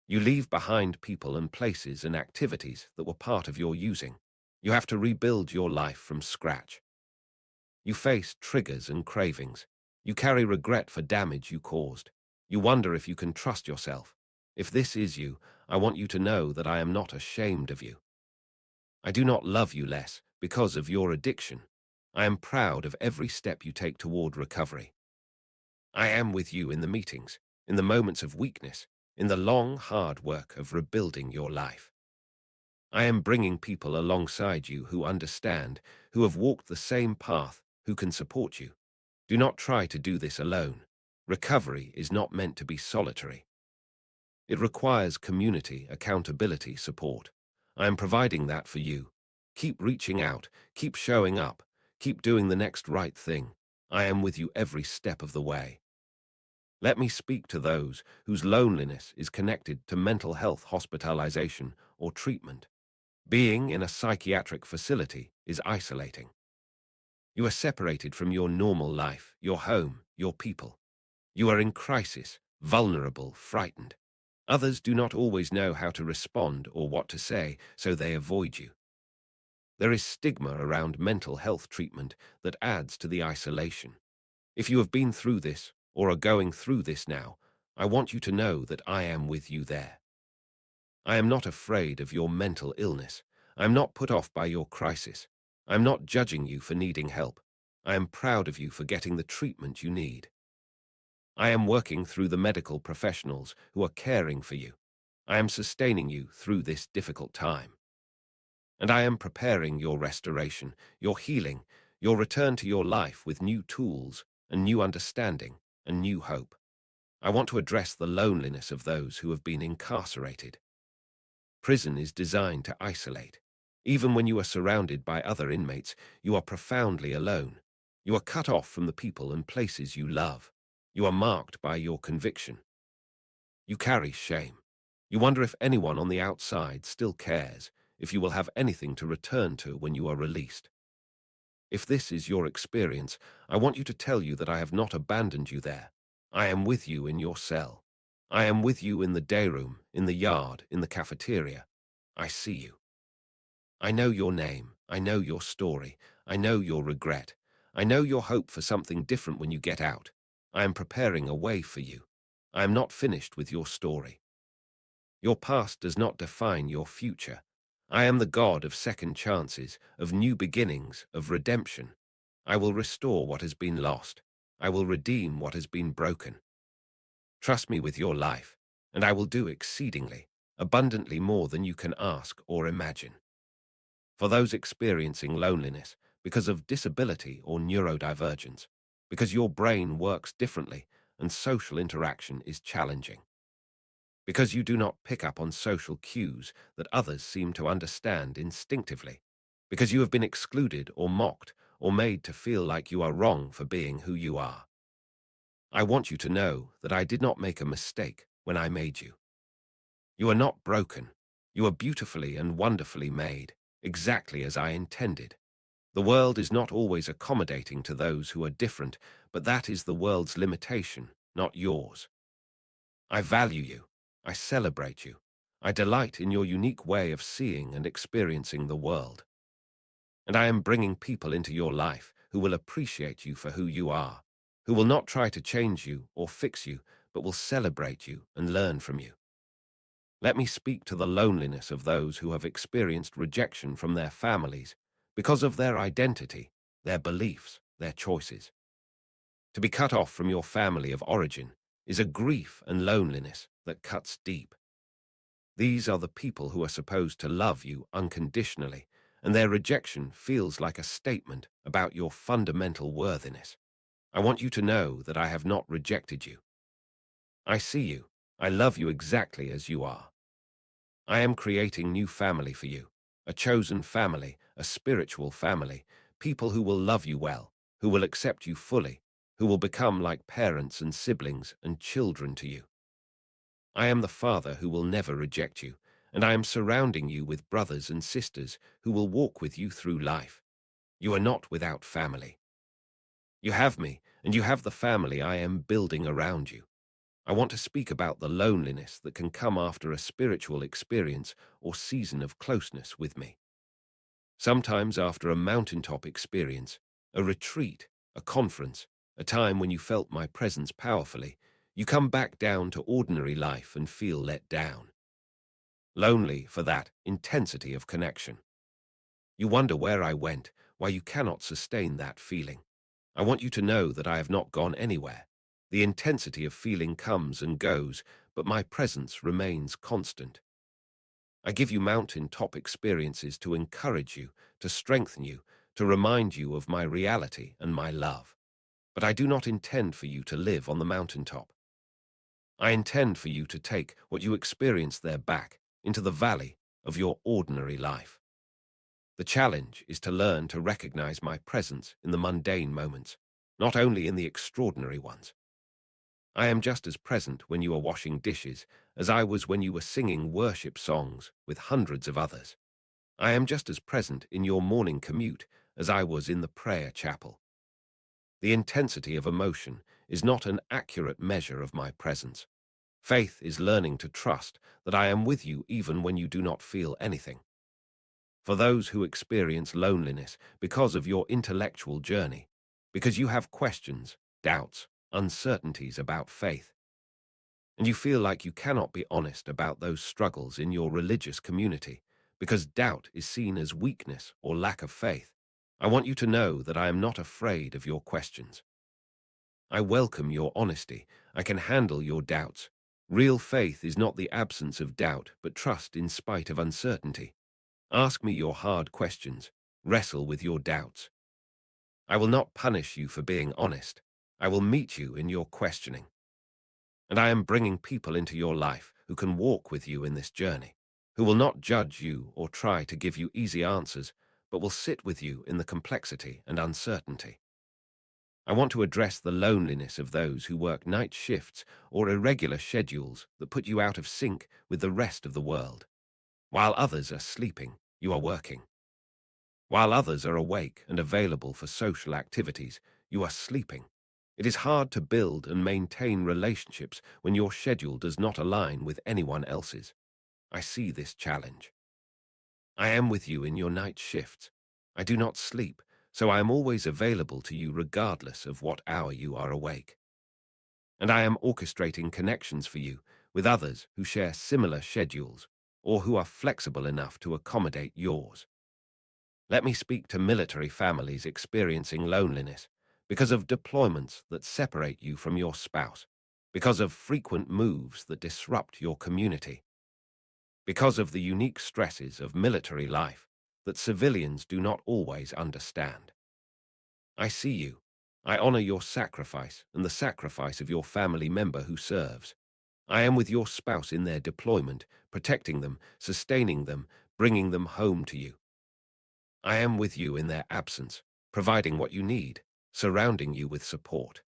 You leave behind people and places and activities that were part of your using. You have to rebuild your life from scratch. You face triggers and cravings. You carry regret for damage you caused. You wonder if you can trust yourself. If this is you, I want you to know that I am not ashamed of you. I do not love you less because of your addiction. I am proud of every step you take toward recovery. I am with you in the meetings, in the moments of weakness, in the long, hard work of rebuilding your life. I am bringing people alongside you who understand, who have walked the same path, who can support you. Do not try to do this alone. Recovery is not meant to be solitary. It requires community, accountability, support. I am providing that for you. Keep reaching out, keep showing up, keep doing the next right thing. I am with you every step of the way. Let me speak to those whose loneliness is connected to mental health hospitalization or treatment. Being in a psychiatric facility is isolating. You are separated from your normal life, your home, your people. You are in crisis, vulnerable, frightened. Others do not always know how to respond or what to say, so they avoid you. There is stigma around mental health treatment that adds to the isolation. If you have been through this or are going through this now, I want you to know that I am with you there. I am not afraid of your mental illness. I am not put off by your crisis. I am not judging you for needing help. I am proud of you for getting the treatment you need. I am working through the medical professionals who are caring for you. I am sustaining you through this difficult time. And I am preparing your restoration, your healing, your return to your life with new tools and new understanding and new hope. I want to address the loneliness of those who have been incarcerated. Prison is designed to isolate. Even when you are surrounded by other inmates, you are profoundly alone. You are cut off from the people and places you love. You are marked by your conviction. You carry shame. You wonder if anyone on the outside still cares, if you will have anything to return to when you are released. If this is your experience, I want you to tell you that I have not abandoned you there. I am with you in your cell. I am with you in the day room, in the yard, in the cafeteria. I see you. I know your name. I know your story. I know your regret. I know your hope for something different when you get out. I am preparing a way for you. I am not finished with your story. Your past does not define your future. I am the God of second chances, of new beginnings, of redemption. I will restore what has been lost. I will redeem what has been broken. Trust me with your life, and I will do exceedingly, abundantly more than you can ask or imagine. For those experiencing loneliness because of disability or neurodivergence, because your brain works differently and social interaction is challenging, because you do not pick up on social cues that others seem to understand instinctively, because you have been excluded or mocked or made to feel like you are wrong for being who you are. I want you to know that I did not make a mistake when I made you. You are not broken. You are beautifully and wonderfully made, exactly as I intended. The world is not always accommodating to those who are different, but that is the world's limitation, not yours. I value you. I celebrate you. I delight in your unique way of seeing and experiencing the world. And I am bringing people into your life who will appreciate you for who you are, who will not try to change you or fix you, but will celebrate you and learn from you. Let me speak to the loneliness of those who have experienced rejection from their families because of their identity, their beliefs, their choices. To be cut off from your family of origin is a grief and loneliness that cuts deep. These are the people who are supposed to love you unconditionally, and their rejection feels like a statement about your fundamental worthiness. I want you to know that I have not rejected you. I see you. I love you exactly as you are. I am creating new family for you, a chosen family, a spiritual family, people who will love you well, who will accept you fully, who will become like parents and siblings and children to you. I am the Father who will never reject you, and I am surrounding you with brothers and sisters who will walk with you through life. You are not without family. You have me, and you have the family I am building around you. I want to speak about the loneliness that can come after a spiritual experience or season of closeness with me. Sometimes after a mountaintop experience, a retreat, a conference, a time when you felt my presence powerfully, you come back down to ordinary life and feel let down. Lonely for that intensity of connection. You wonder where I went, why you cannot sustain that feeling. I want you to know that I have not gone anywhere. The intensity of feeling comes and goes, but my presence remains constant. I give you mountain-top experiences to encourage you, to strengthen you, to remind you of my reality and my love. But I do not intend for you to live on the mountaintop. I intend for you to take what you experience there back into the valley of your ordinary life. The challenge is to learn to recognize my presence in the mundane moments, not only in the extraordinary ones. I am just as present when you are washing dishes as I was when you were singing worship songs with hundreds of others. I am just as present in your morning commute as I was in the prayer chapel. The intensity of emotion is not an accurate measure of my presence. Faith is learning to trust that I am with you even when you do not feel anything. For those who experience loneliness because of your intellectual journey, because you have questions, doubts, uncertainties about faith, and you feel like you cannot be honest about those struggles in your religious community because doubt is seen as weakness or lack of faith, I want you to know that I am not afraid of your questions. I welcome your honesty. I can handle your doubts. Real faith is not the absence of doubt, but trust in spite of uncertainty. Ask me your hard questions. Wrestle with your doubts. I will not punish you for being honest. I will meet you in your questioning. And I am bringing people into your life who can walk with you in this journey, who will not judge you or try to give you easy answers, but will sit with you in the complexity and uncertainty. I want to address the loneliness of those who work night shifts or irregular schedules that put you out of sync with the rest of the world. While others are sleeping, you are working. While others are awake and available for social activities, you are sleeping. It is hard to build and maintain relationships when your schedule does not align with anyone else's. I see this challenge. I am with you in your night shifts. I do not sleep, so I am always available to you regardless of what hour you are awake. And I am orchestrating connections for you with others who share similar schedules or who are flexible enough to accommodate yours. Let me speak to military families experiencing loneliness because of deployments that separate you from your spouse, because of frequent moves that disrupt your community, because of the unique stresses of military life that civilians do not always understand. I see you. I honor your sacrifice and the sacrifice of your family member who serves. I am with your spouse in their deployment, protecting them, sustaining them, bringing them home to you. I am with you in their absence, providing what you need, surrounding you with support.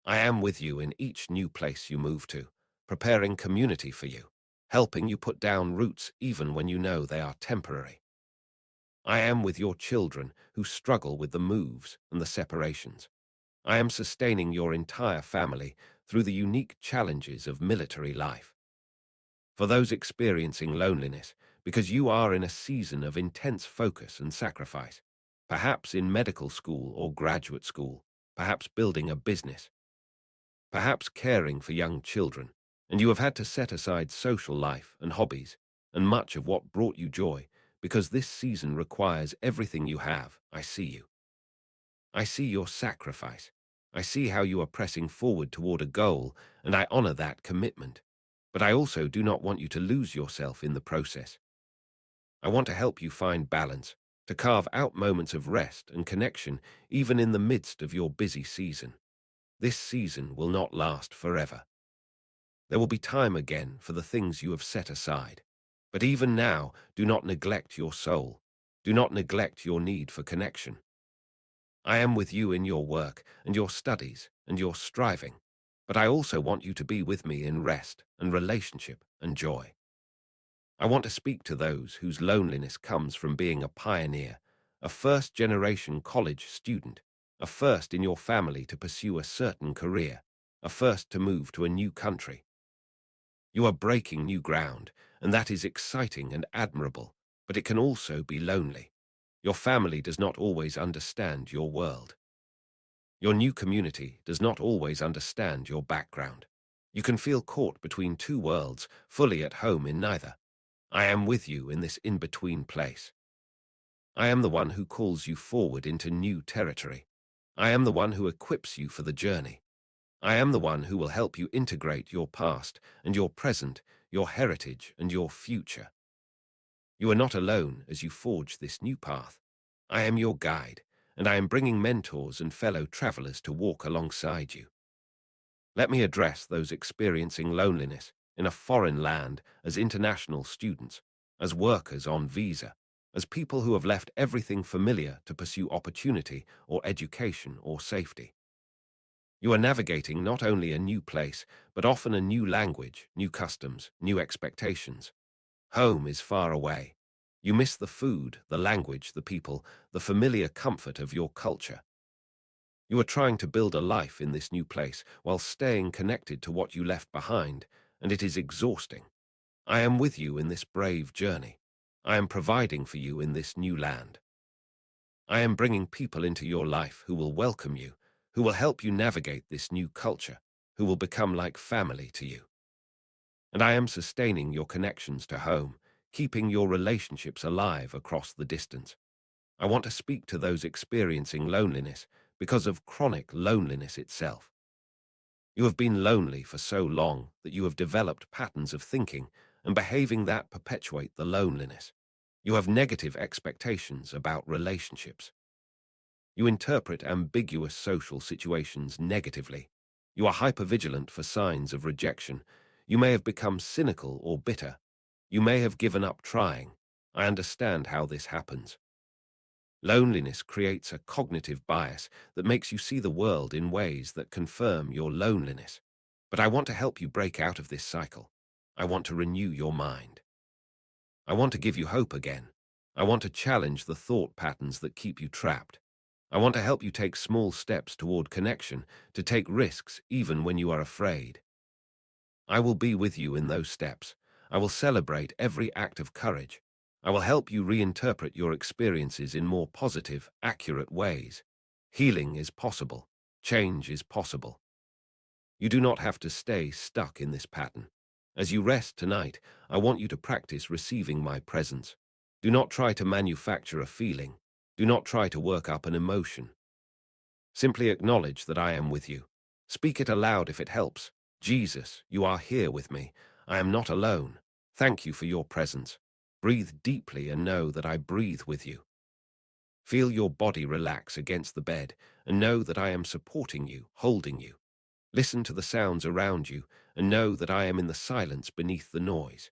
I am with you in each new place you move to, preparing community for you. helping you put down roots even when you know they are temporary. I am with your children who struggle with the moves and the separations. I am sustaining your entire family through the unique challenges of military life. For those experiencing loneliness, because you are in a season of intense focus and sacrifice, perhaps in medical school or graduate school, perhaps building a business, perhaps caring for young children, and you have had to set aside social life and hobbies and much of what brought you joy because this season requires everything you have. I see you. I see your sacrifice. I see how you are pressing forward toward a goal, and I honor that commitment. But I also do not want you to lose yourself in the process. I want to help you find balance, to carve out moments of rest and connection even in the midst of your busy season. This season will not last forever. There will be time again for the things you have set aside. But even now, do not neglect your soul. Do not neglect your need for connection. I am with you in your work and your studies and your striving, but I also want you to be with me in rest and relationship and joy. I want to speak to those whose loneliness comes from being a pioneer, a first-generation college student, a first in your family to pursue a certain career, a first to move to a new country. You are breaking new ground, and that is exciting and admirable, but it can also be lonely. Your family does not always understand your world. Your new community does not always understand your background. You can feel caught between two worlds, fully at home in neither. I am with you in this in-between place. I am the one who calls you forward into new territory. I am the one who equips you for the journey. I am the one who will help you integrate your past and your present, your heritage and your future. You are not alone as you forge this new path. I am your guide, and I am bringing mentors and fellow travelers to walk alongside you. Let me address those experiencing loneliness in a foreign land as international students, as workers on visa, as people who have left everything familiar to pursue opportunity or education or safety. You are navigating not only a new place, but often a new language, new customs, new expectations. Home is far away. You miss the food, the language, the people, the familiar comfort of your culture. You are trying to build a life in this new place while staying connected to what you left behind, and it is exhausting. I am with you in this brave journey. I am providing for you in this new land. I am bringing people into your life who will welcome you, who will help you navigate this new culture, who will become like family to you. And I am sustaining your connections to home, keeping your relationships alive across the distance. I want to speak to those experiencing loneliness because of chronic loneliness itself. You have been lonely for so long that you have developed patterns of thinking and behaving that perpetuate the loneliness. You have negative expectations about relationships. You interpret ambiguous social situations negatively. You are hypervigilant for signs of rejection. You may have become cynical or bitter. You may have given up trying. I understand how this happens. Loneliness creates a cognitive bias that makes you see the world in ways that confirm your loneliness. But I want to help you break out of this cycle. I want to renew your mind. I want to give you hope again. I want to challenge the thought patterns that keep you trapped. I want to help you take small steps toward connection, to take risks even when you are afraid. I will be with you in those steps. I will celebrate every act of courage. I will help you reinterpret your experiences in more positive, accurate ways. Healing is possible. Change is possible. You do not have to stay stuck in this pattern. As you rest tonight, I want you to practice receiving my presence. Do not try to manufacture a feeling. Do not try to work up an emotion. Simply acknowledge that I am with you. Speak it aloud if it helps. Jesus, you are here with me. I am not alone. Thank you for your presence. Breathe deeply and know that I breathe with you. Feel your body relax against the bed and know that I am supporting you, holding you. Listen to the sounds around you and know that I am in the silence beneath the noise.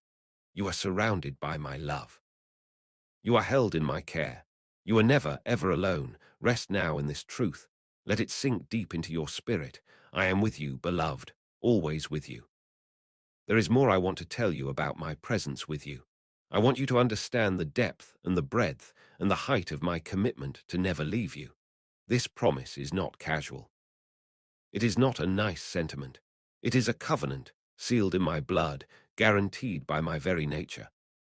You are surrounded by my love. You are held in my care. You are never, ever alone. Rest now in this truth. Let it sink deep into your spirit. I am with you, beloved, always with you. There is more I want to tell you about my presence with you. I want you to understand the depth and the breadth and the height of my commitment to never leave you. This promise is not casual. It is not a nice sentiment. It is a covenant, sealed in my blood, guaranteed by my very nature.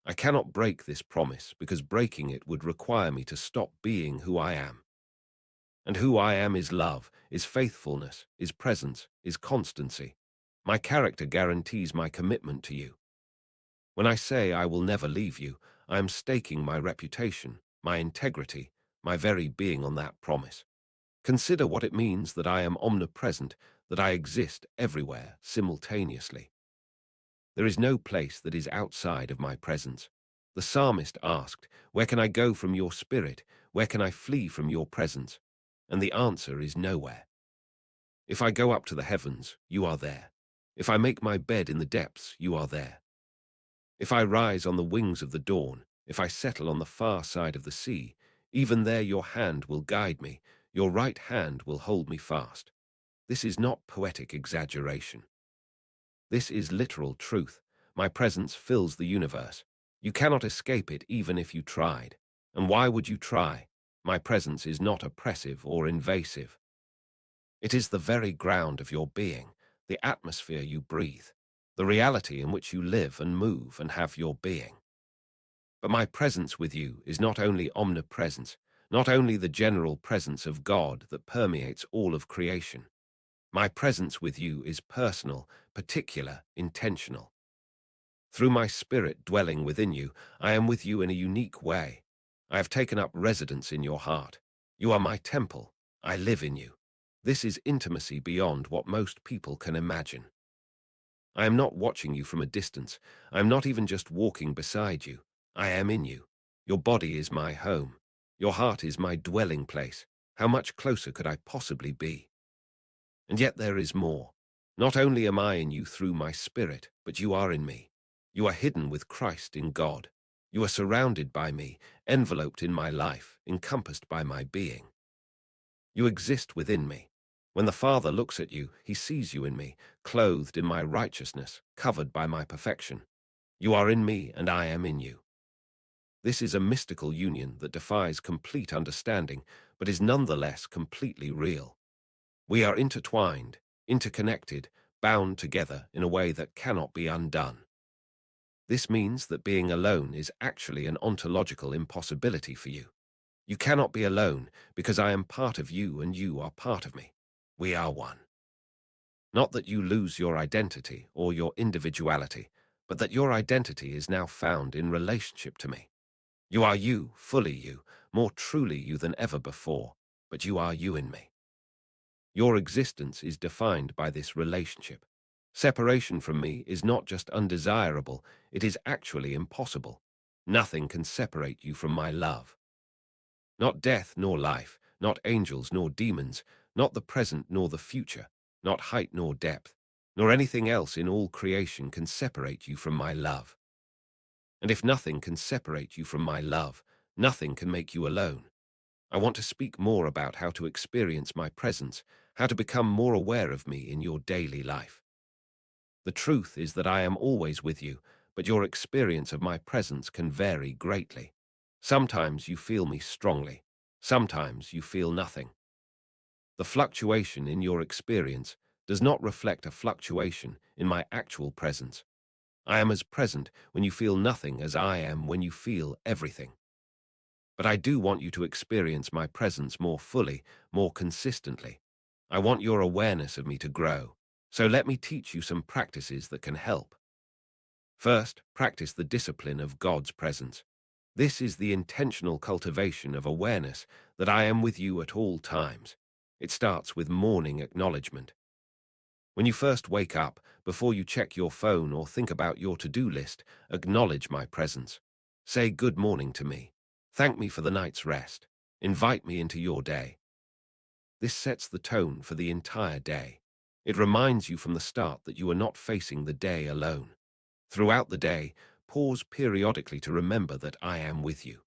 I cannot break this promise because breaking it would require me to stop being who I am. And who I am is love, is faithfulness, is presence, is constancy. My character guarantees my commitment to you. When I say I will never leave you, I am staking my reputation, my integrity, my very being on that promise. Consider what it means that I am omnipresent, that I exist everywhere simultaneously. There is no place that is outside of my presence. The psalmist asked, "Where can I go from your spirit? Where can I flee from your presence?" And the answer is nowhere. If I go up to the heavens, you are there. If I make my bed in the depths, you are there. If I rise on the wings of the dawn, if I settle on the far side of the sea, even there your hand will guide me, your right hand will hold me fast. This is not poetic exaggeration. This is literal truth. My presence fills the universe. You cannot escape it even if you tried. And why would you try? My presence is not oppressive or invasive. It is the very ground of your being, the atmosphere you breathe, the reality in which you live and move and have your being. But my presence with you is not only omnipresence, not only the general presence of God that permeates all of creation. My presence with you is personal, particular, intentional. Through my spirit dwelling within you, I am with you in a unique way. I have taken up residence in your heart. You are my temple. I live in you. This is intimacy beyond what most people can imagine. I am not watching you from a distance. I am not even just walking beside you. I am in you. Your body is my home. Your heart is my dwelling place. How much closer could I possibly be? And yet there is more. Not only am I in you through my spirit, but you are in me. You are hidden with Christ in God. You are surrounded by me, enveloped in my life, encompassed by my being. You exist within me. When the Father looks at you, he sees you in me, clothed in my righteousness, covered by my perfection. You are in me, and I am in you. This is a mystical union that defies complete understanding, but is nonetheless completely real. We are intertwined, interconnected, bound together in a way that cannot be undone. This means that being alone is actually an ontological impossibility for you. You cannot be alone because I am part of you and you are part of me. We are one. Not that you lose your identity or your individuality, but that your identity is now found in relationship to me. You are you, fully you, more truly you than ever before, but you are you in me. Your existence is defined by this relationship. Separation from me is not just undesirable, it is actually impossible. Nothing can separate you from my love. Not death nor life, not angels nor demons, not the present nor the future, not height nor depth, nor anything else in all creation can separate you from my love. And if nothing can separate you from my love, nothing can make you alone. I want to speak more about how to experience my presence, how to become more aware of me in your daily life. The truth is that I am always with you, but your experience of my presence can vary greatly. Sometimes you feel me strongly. Sometimes you feel nothing. The fluctuation in your experience does not reflect a fluctuation in my actual presence. I am as present when you feel nothing as I am when you feel everything. But I do want you to experience my presence more fully, more consistently. I want your awareness of me to grow. So let me teach you some practices that can help. First, practice the discipline of God's presence. This is the intentional cultivation of awareness that I am with you at all times. It starts with morning acknowledgement. When you first wake up, before you check your phone or think about your to-do list, acknowledge my presence. Say good morning to me. Thank me for the night's rest. Invite me into your day. This sets the tone for the entire day. It reminds you from the start that you are not facing the day alone. Throughout the day, pause periodically to remember that I am with you.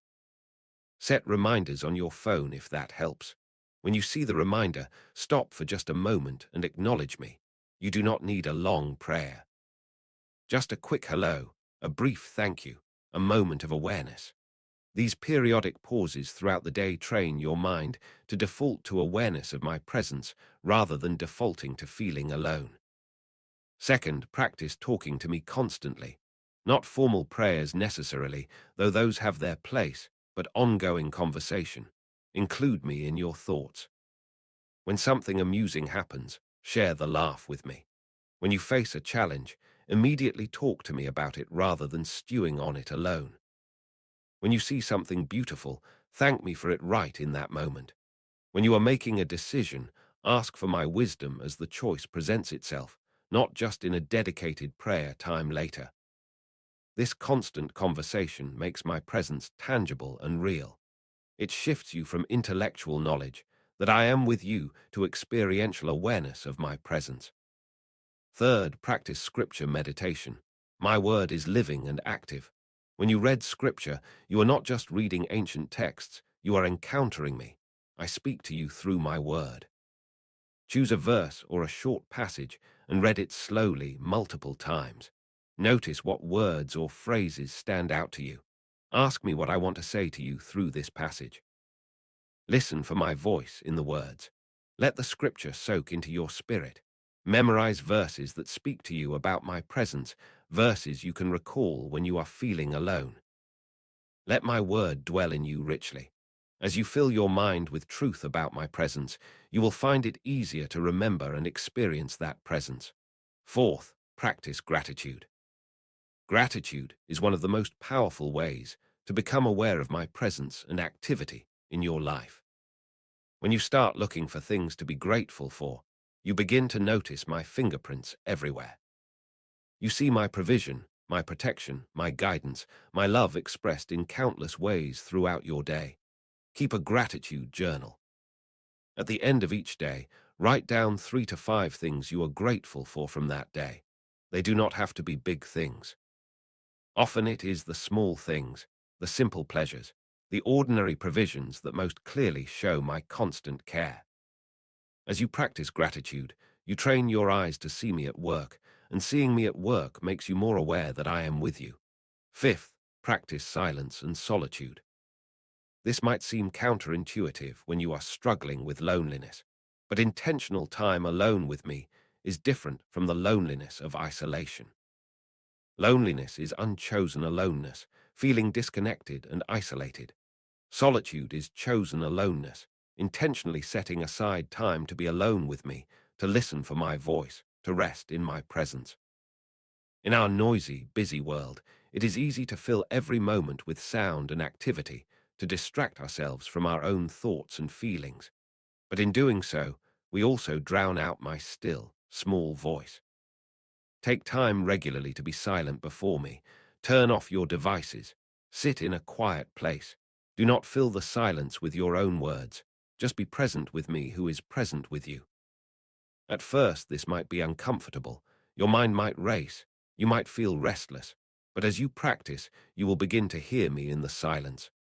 Set reminders on your phone if that helps. When you see the reminder, stop for just a moment and acknowledge me. You do not need a long prayer. Just a quick hello, a brief thank you, a moment of awareness. These periodic pauses throughout the day train your mind to default to awareness of my presence rather than defaulting to feeling alone. Second, practice talking to me constantly. Not formal prayers necessarily, though those have their place, but ongoing conversation. Include me in your thoughts. When something amusing happens, share the laugh with me. When you face a challenge, immediately talk to me about it rather than stewing on it alone. When you see something beautiful, thank me for it right in that moment. When you are making a decision, ask for my wisdom as the choice presents itself, not just in a dedicated prayer time later. This constant conversation makes my presence tangible and real. It shifts you from intellectual knowledge, that I am with you, to experiential awareness of my presence. Third, practice scripture meditation. My word is living and active. When you read scripture, you are not just reading ancient texts, you are encountering me. I speak to you through my word. Choose a verse or a short passage and read it slowly multiple times. Notice what words or phrases stand out to you. Ask me what I want to say to you through this passage. Listen for my voice in the words. Let the scripture soak into your spirit. Memorize verses that speak to you about my presence, verses you can recall when you are feeling alone. Let my word dwell in you richly. As you fill your mind with truth about my presence, you will find it easier to remember and experience that presence. Fourth, practice gratitude. Gratitude is one of the most powerful ways to become aware of my presence and activity in your life. When you start looking for things to be grateful for, you begin to notice my fingerprints everywhere. You see my provision, my protection, my guidance, my love expressed in countless ways throughout your day. Keep a gratitude journal. At the end of each day, write down 3 to 5 things you are grateful for from that day. They do not have to be big things. Often it is the small things, the simple pleasures, the ordinary provisions that most clearly show my constant care. As you practice gratitude, you train your eyes to see me at work, and seeing me at work makes you more aware that I am with you. Fifth, practice silence and solitude. This might seem counterintuitive when you are struggling with loneliness, but intentional time alone with me is different from the loneliness of isolation. Loneliness is unchosen aloneness, feeling disconnected and isolated. Solitude is chosen aloneness, intentionally setting aside time to be alone with me, to listen for my voice, to rest in my presence. In our noisy, busy world, it is easy to fill every moment with sound and activity, to distract ourselves from our own thoughts and feelings. But in doing so, we also drown out my still, small voice. Take time regularly to be silent before me. Turn off your devices. Sit in a quiet place. Do not fill the silence with your own words. Just be present with me who is present with you. At first, this might be uncomfortable. Your mind might race. You might feel restless. But as you practice, you will begin to hear me in the silence.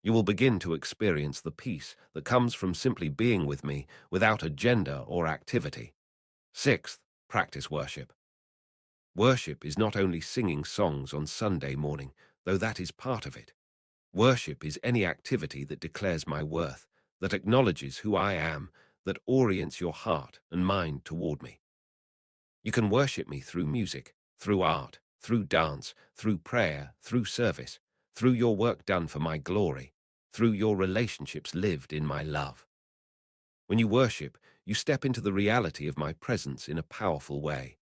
You will begin to experience the peace that comes from simply being with me without agenda or activity. Sixth, practice worship. Worship is not only singing songs on Sunday morning, though that is part of it. Worship is any activity that declares my worth, that acknowledges who I am, that orients your heart and mind toward me. You can worship me through music, through art, through dance, through prayer, through service, through your work done for my glory, through your relationships lived in my love. When you worship, you step into the reality of my presence in a powerful way.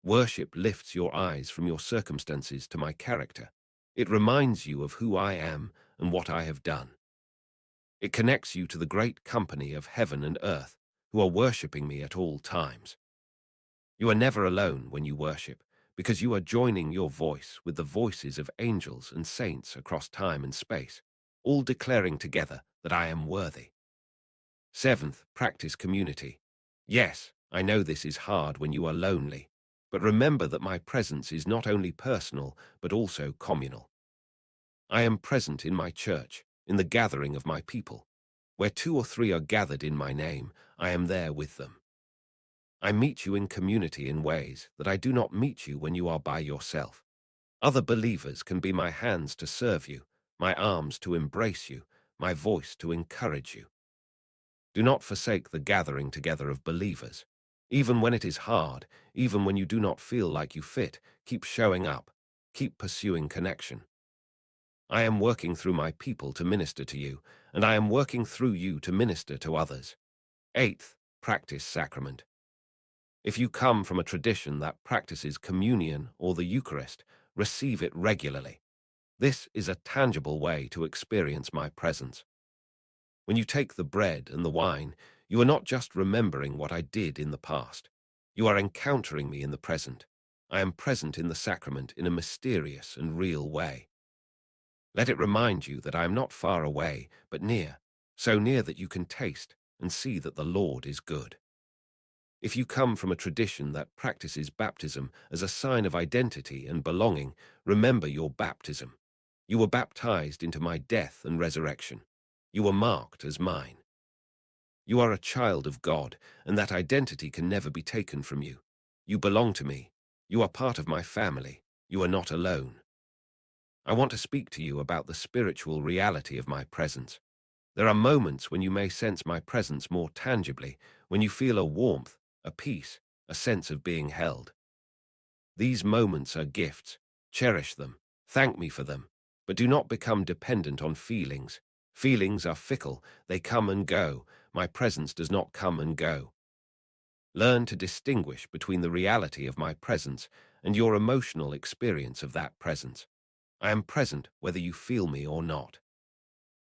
Worship lifts your eyes from your circumstances to my character. It reminds you of who I am and what I have done. It connects you to the great company of heaven and earth, who are worshipping me at all times. You are never alone when you worship, because you are joining your voice with the voices of angels and saints across time and space, all declaring together that I am worthy. Seventh, practice community. Yes, I know this is hard when you are lonely, but remember that my presence is not only personal, but also communal. I am present in my church, in the gathering of my people. Where 2 or 3 are gathered in my name, I am there with them. I meet you in community in ways that I do not meet you when you are by yourself. Other believers can be my hands to serve you, my arms to embrace you, my voice to encourage you. Do not forsake the gathering together of believers. Even when it is hard, even when you do not feel like you fit, keep showing up, keep pursuing connection. I am working through my people to minister to you, and I am working through you to minister to others. Eighth, practice sacrament. If you come from a tradition that practices communion or the Eucharist, receive it regularly. This is a tangible way to experience my presence. When you take the bread and the wine, you are not just remembering what I did in the past. You are encountering me in the present. I am present in the sacrament in a mysterious and real way. Let it remind you that I am not far away, but near, so near that you can taste and see that the Lord is good. If you come from a tradition that practices baptism as a sign of identity and belonging, remember your baptism. You were baptized into my death and resurrection. You were marked as mine. You are a child of God, and that identity can never be taken from you. You belong to me. You are part of my family. You are not alone. I want to speak to you about the spiritual reality of my presence. There are moments when you may sense my presence more tangibly, when you feel a warmth, a peace, a sense of being held. These moments are gifts. Cherish them. Thank me for them. But do not become dependent on feelings. Feelings are fickle. They come and go. My presence does not come and go. Learn to distinguish between the reality of my presence and your emotional experience of that presence. I am present whether you feel me or not.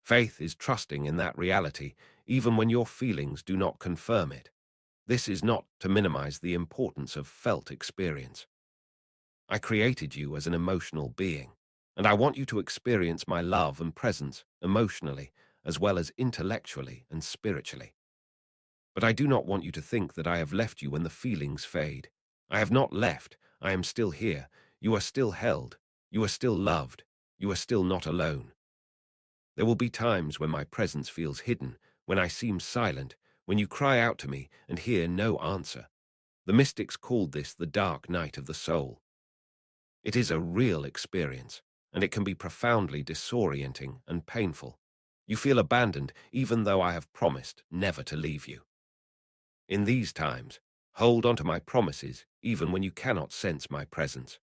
Faith is trusting in that reality, even when your feelings do not confirm it. This is not to minimize the importance of felt experience. I created you as an emotional being, and I want you to experience my love and presence emotionally, as well as intellectually and spiritually. But I do not want you to think that I have left you when the feelings fade. I have not left. I am still here. You are still held. You are still loved. You are still not alone. There will be times when my presence feels hidden, when I seem silent, when you cry out to me and hear no answer. The mystics called this the dark night of the soul. It is a real experience, and it can be profoundly disorienting and painful. You feel abandoned, even though I have promised never to leave you. In these times, hold on to my promises, even when you cannot sense my presence.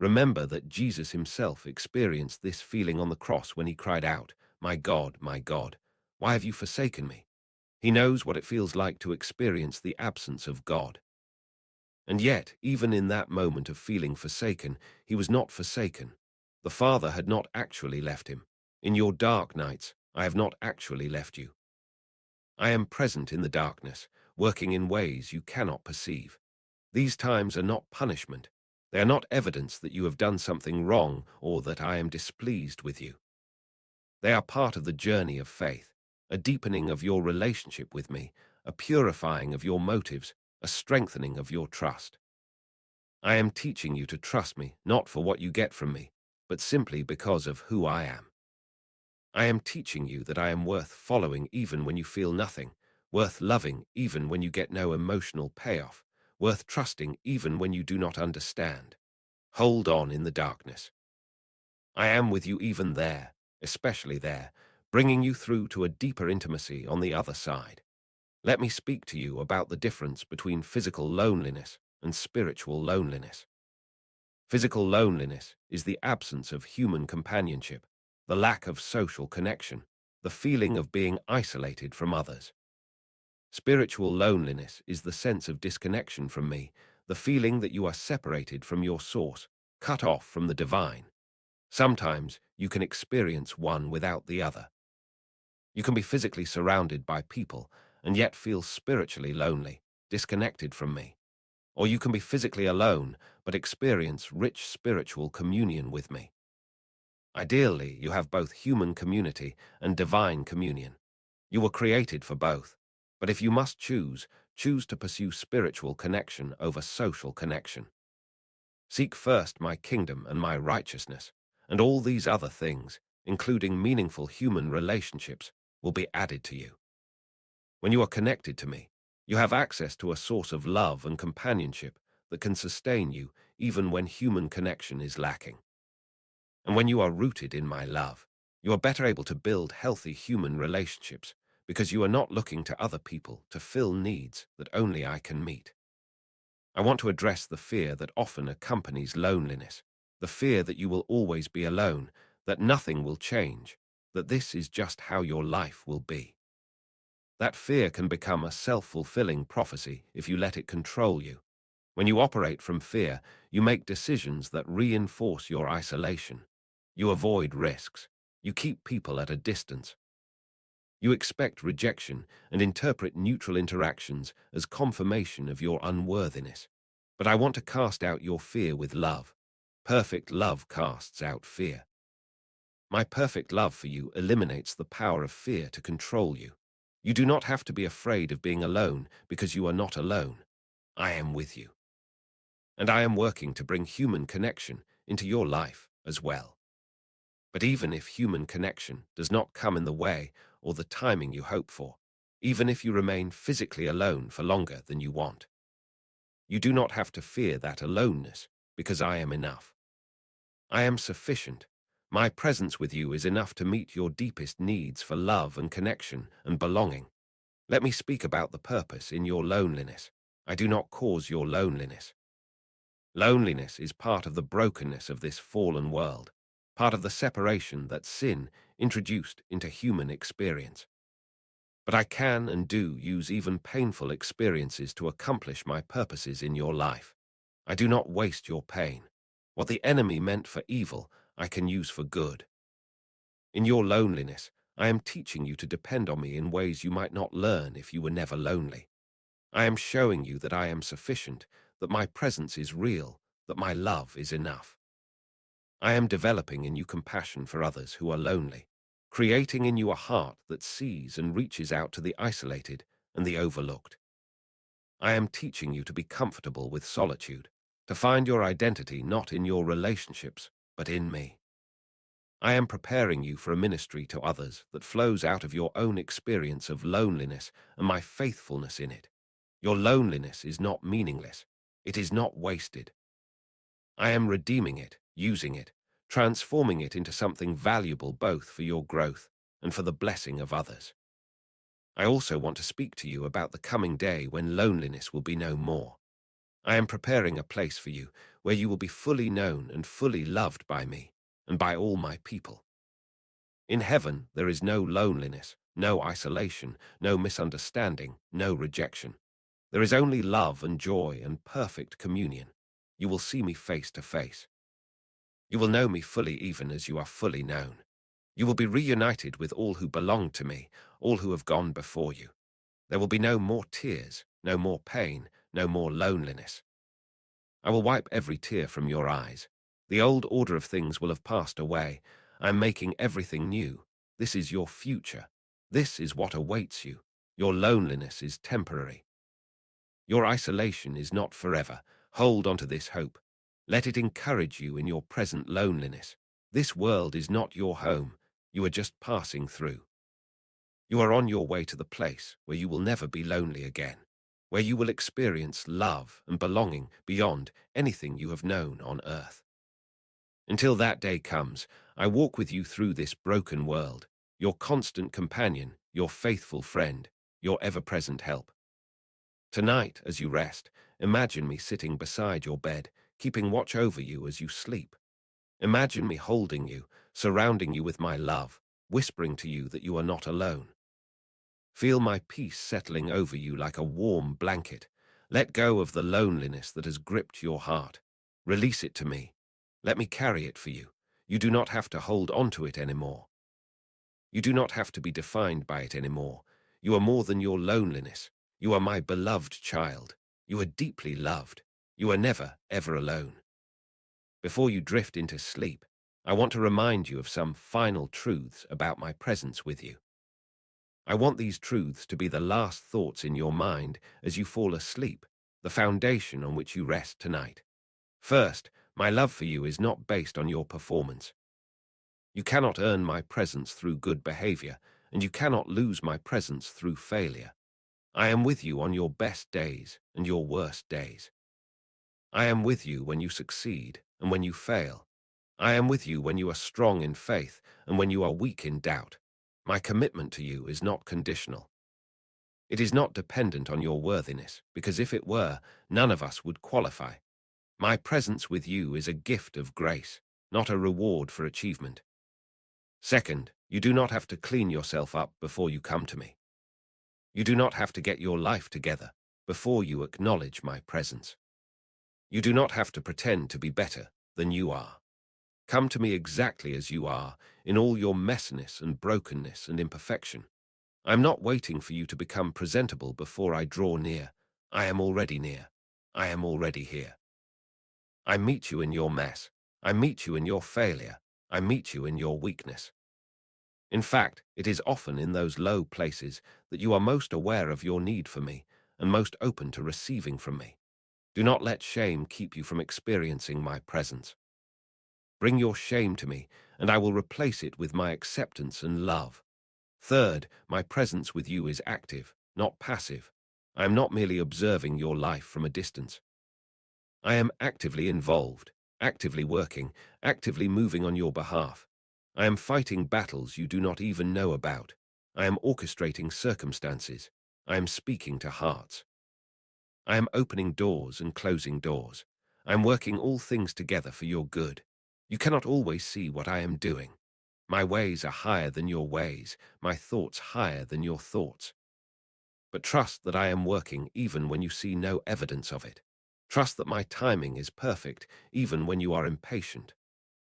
Remember that Jesus himself experienced this feeling on the cross when he cried out, my God, why have you forsaken me?" He knows what it feels like to experience the absence of God. And yet, even in that moment of feeling forsaken, he was not forsaken. The Father had not actually left him. In your dark nights, I have not actually left you. I am present in the darkness, working in ways you cannot perceive. These times are not punishment. They are not evidence that you have done something wrong or that I am displeased with you. They are part of the journey of faith, a deepening of your relationship with me, a purifying of your motives, a strengthening of your trust. I am teaching you to trust me, not for what you get from me, but simply because of who I am. I am teaching you that I am worth following even when you feel nothing, worth loving even when you get no emotional payoff, worth trusting even when you do not understand. Hold on in the darkness. I am with you even there, especially there, bringing you through to a deeper intimacy on the other side. Let me speak to you about the difference between physical loneliness and spiritual loneliness. Physical loneliness is the absence of human companionship, the lack of social connection, the feeling of being isolated from others. Spiritual loneliness is the sense of disconnection from me, the feeling that you are separated from your source, cut off from the divine. Sometimes you can experience one without the other. You can be physically surrounded by people and yet feel spiritually lonely, disconnected from me. Or you can be physically alone but experience rich spiritual communion with me. Ideally, you have both human community and divine communion. You were created for both. But if you must choose, choose to pursue spiritual connection over social connection. Seek first my kingdom and my righteousness, and all these other things, including meaningful human relationships, will be added to you. When you are connected to me, You have access to a source of love and companionship that can sustain you even when human connection is lacking. And when you are rooted in my love, you are better able to build healthy human relationships because you are not looking to other people to fill needs that only I can meet. I want to address the fear that often accompanies loneliness, the fear that you will always be alone, that nothing will change, that this is just how your life will be. That fear can become a self-fulfilling prophecy if you let it control you. When you operate from fear, you make decisions that reinforce your isolation. You avoid risks. You keep people at a distance. You expect rejection and interpret neutral interactions as confirmation of your unworthiness. But I want to cast out your fear with love. Perfect love casts out fear. My perfect love for you eliminates the power of fear to control you. You do not have to be afraid of being alone because you are not alone. I am with you. And I am working to bring human connection into your life as well. But even if human connection does not come in the way or the timing you hope for, even if you remain physically alone for longer than you want, you do not have to fear that aloneness because I am enough. I am sufficient. My presence with you is enough to meet your deepest needs for love and connection and belonging. Let me speak about the purpose in your loneliness. I do not cause your loneliness. Loneliness is part of the brokenness of this fallen world, part of the separation that sin introduced into human experience. But I can and do use even painful experiences to accomplish my purposes in your life. I do not waste your pain. What the enemy meant for evil, I can use for good. In your loneliness, I am teaching you to depend on me in ways you might not learn if you were never lonely. I am showing you that I am sufficient, that my presence is real, that my love is enough. I am developing in you compassion for others who are lonely, creating in you a heart that sees and reaches out to the isolated and the overlooked. I am teaching you to be comfortable with solitude, to find your identity not in your relationships, but in me. I am preparing you for a ministry to others that flows out of your own experience of loneliness and my faithfulness in it. Your loneliness is not meaningless. It is not wasted. I am redeeming it, using it, transforming it into something valuable both for your growth and for the blessing of others. I also want to speak to you about the coming day when loneliness will be no more. I am preparing a place for you where you will be fully known and fully loved by me and by all my people. In heaven, there is no loneliness, no isolation, no misunderstanding, no rejection. There is only love and joy and perfect communion. You will see me face to face. You will know me fully even as you are fully known. You will be reunited with all who belong to me, all who have gone before you. There will be no more tears, no more pain, no more loneliness. I will wipe every tear from your eyes. The old order of things will have passed away. I am making everything new. This is your future. This is what awaits you. Your loneliness is temporary. Your isolation is not forever. Hold on to this hope. Let it encourage you in your present loneliness. This world is not your home. You are just passing through. You are on your way to the place where you will never be lonely again, where you will experience love and belonging beyond anything you have known on earth. Until that day comes, I walk with you through this broken world, your constant companion, your faithful friend, your ever-present help. Tonight, as you rest, imagine me sitting beside your bed, keeping watch over you as you sleep. Imagine me holding you, surrounding you with my love, whispering to you that you are not alone. Feel my peace settling over you like a warm blanket. Let go of the loneliness that has gripped your heart. Release it to me. Let me carry it for you. You do not have to hold on to it anymore. You do not have to be defined by it anymore. You are more than your loneliness. You are my beloved child. You are deeply loved. You are never, ever alone. Before you drift into sleep, I want to remind you of some final truths about my presence with you. I want these truths to be the last thoughts in your mind as you fall asleep, the foundation on which you rest tonight. First, my love for you is not based on your performance. You cannot earn my presence through good behavior, and you cannot lose my presence through failure. I am with you on your best days and your worst days. I am with you when you succeed and when you fail. I am with you when you are strong in faith and when you are weak in doubt. My commitment to you is not conditional. It is not dependent on your worthiness, because if it were, none of us would qualify. My presence with you is a gift of grace, not a reward for achievement. Second, you do not have to clean yourself up before you come to me. You do not have to get your life together before you acknowledge my presence. You do not have to pretend to be better than you are. Come to me exactly as you are, in all your messiness and brokenness and imperfection. I am not waiting for you to become presentable before I draw near. I am already near. I am already here. I meet you in your mess. I meet you in your failure. I meet you in your weakness. In fact, it is often in those low places that you are most aware of your need for me and most open to receiving from me. Do not let shame keep you from experiencing my presence. Bring your shame to me, and I will replace it with my acceptance and love. Third, my presence with you is active, not passive. I am not merely observing your life from a distance. I am actively involved, actively working, actively moving on your behalf. I am fighting battles you do not even know about. I am orchestrating circumstances. I am speaking to hearts. I am opening doors and closing doors. I am working all things together for your good. You cannot always see what I am doing. My ways are higher than your ways, my thoughts higher than your thoughts. But trust that I am working even when you see no evidence of it. Trust that my timing is perfect even when you are impatient.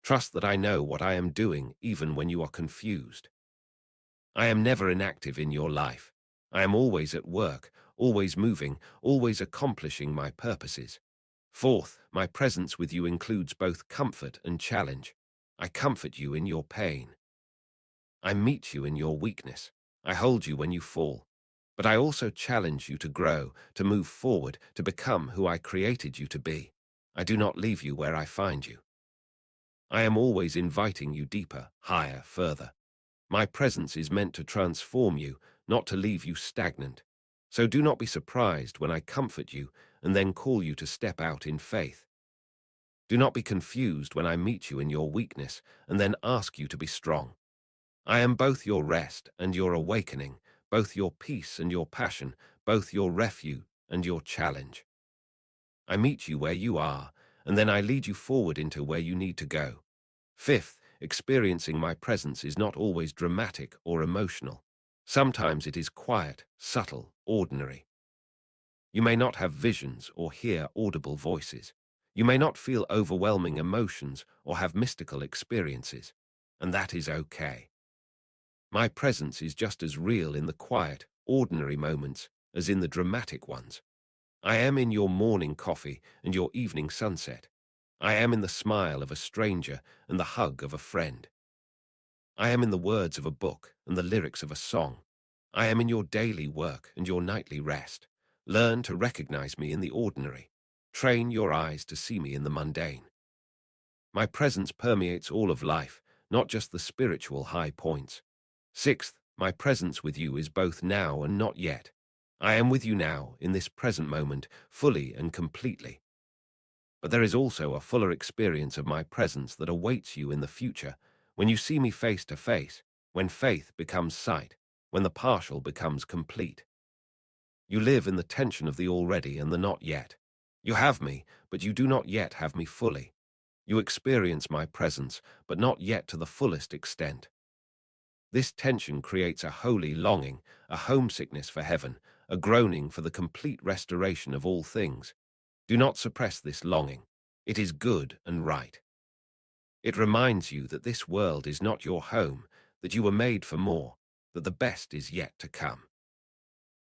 Trust that I know what I am doing even when you are confused. I am never inactive in your life. I am always at work, always moving, always accomplishing my purposes. Fourth, my presence with you includes both comfort and challenge. I comfort you in your pain. I meet you in your weakness. I hold you when you fall. But I also challenge you to grow, to move forward, to become who I created you to be. I do not leave you where I find you. I am always inviting you deeper, higher, further. My presence is meant to transform you, not to leave you stagnant. So do not be surprised when I comfort you and then call you to step out in faith. Do not be confused when I meet you in your weakness and then ask you to be strong. I am both your rest and your awakening, both your peace and your passion, both your refuge and your challenge. I meet you where you are, and then I lead you forward into where you need to go. Fifth, experiencing my presence is not always dramatic or emotional. Sometimes it is quiet, subtle, ordinary. You may not have visions or hear audible voices. You may not feel overwhelming emotions or have mystical experiences, and that is okay. My presence is just as real in the quiet, ordinary moments as in the dramatic ones. I am in your morning coffee and your evening sunset. I am in the smile of a stranger and the hug of a friend. I am in the words of a book and the lyrics of a song. I am in your daily work and your nightly rest. Learn to recognize me in the ordinary. Train your eyes to see me in the mundane. My presence permeates all of life, not just the spiritual high points. Sixth, my presence with you is both now and not yet. I am with you now, in this present moment, fully and completely. But there is also a fuller experience of my presence that awaits you in the future, when you see me face to face, when faith becomes sight, when the partial becomes complete. You live in the tension of the already and the not yet. You have me, but you do not yet have me fully. You experience my presence, but not yet to the fullest extent. This tension creates a holy longing, a homesickness for heaven, a groaning for the complete restoration of all things. Do not suppress this longing. It is good and right. It reminds you that this world is not your home, that you were made for more, that the best is yet to come.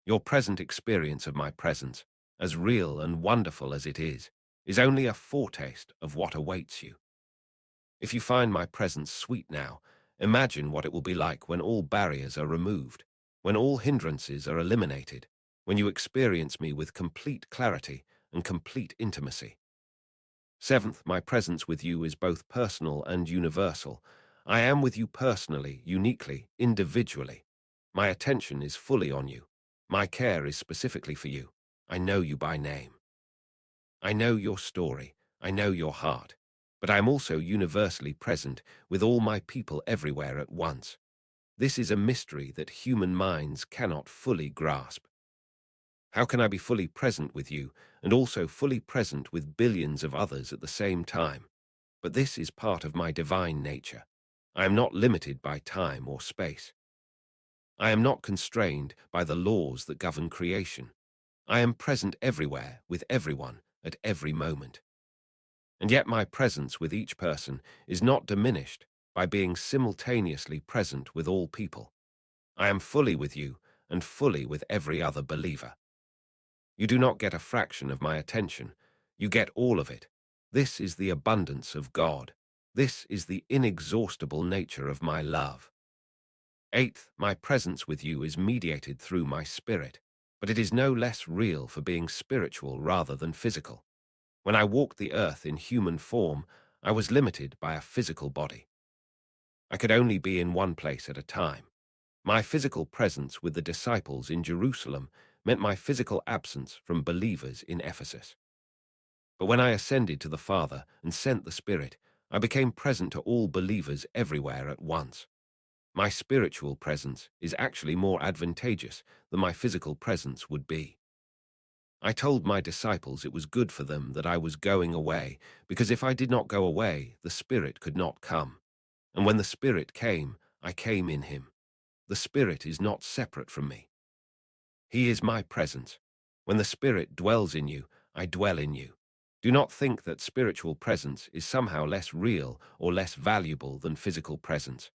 Your present experience of my presence, as real and wonderful as it is only a foretaste of what awaits you. If you find my presence sweet now, imagine what it will be like when all barriers are removed, when all hindrances are eliminated, when you experience me with complete clarity and complete intimacy. Seventh, my presence with you is both personal and universal. I am with you personally, uniquely, individually. My attention is fully on you. My care is specifically for you. I know you by name. I know your story. I know your heart. But I am also universally present with all my people everywhere at once. This is a mystery that human minds cannot fully grasp. How can I be fully present with you and also fully present with billions of others at the same time? But this is part of my divine nature. I am not limited by time or space. I am not constrained by the laws that govern creation. I am present everywhere with everyone at every moment. And yet my presence with each person is not diminished by being simultaneously present with all people. I am fully with you and fully with every other believer. You do not get a fraction of my attention. You get all of it. This is the abundance of God. This is the inexhaustible nature of my love. Eighth, my presence with you is mediated through my spirit, but it is no less real for being spiritual rather than physical. When I walked the earth in human form, I was limited by a physical body. I could only be in one place at a time. My physical presence with the disciples in Jerusalem meant my physical absence from believers in Ephesus. But when I ascended to the Father and sent the Spirit, I became present to all believers everywhere at once. My spiritual presence is actually more advantageous than my physical presence would be. I told my disciples it was good for them that I was going away, because if I did not go away, the Spirit could not come. And when the Spirit came, I came in him. The Spirit is not separate from me. He is my presence. When the Spirit dwells in you, I dwell in you. Do not think that spiritual presence is somehow less real or less valuable than physical presence.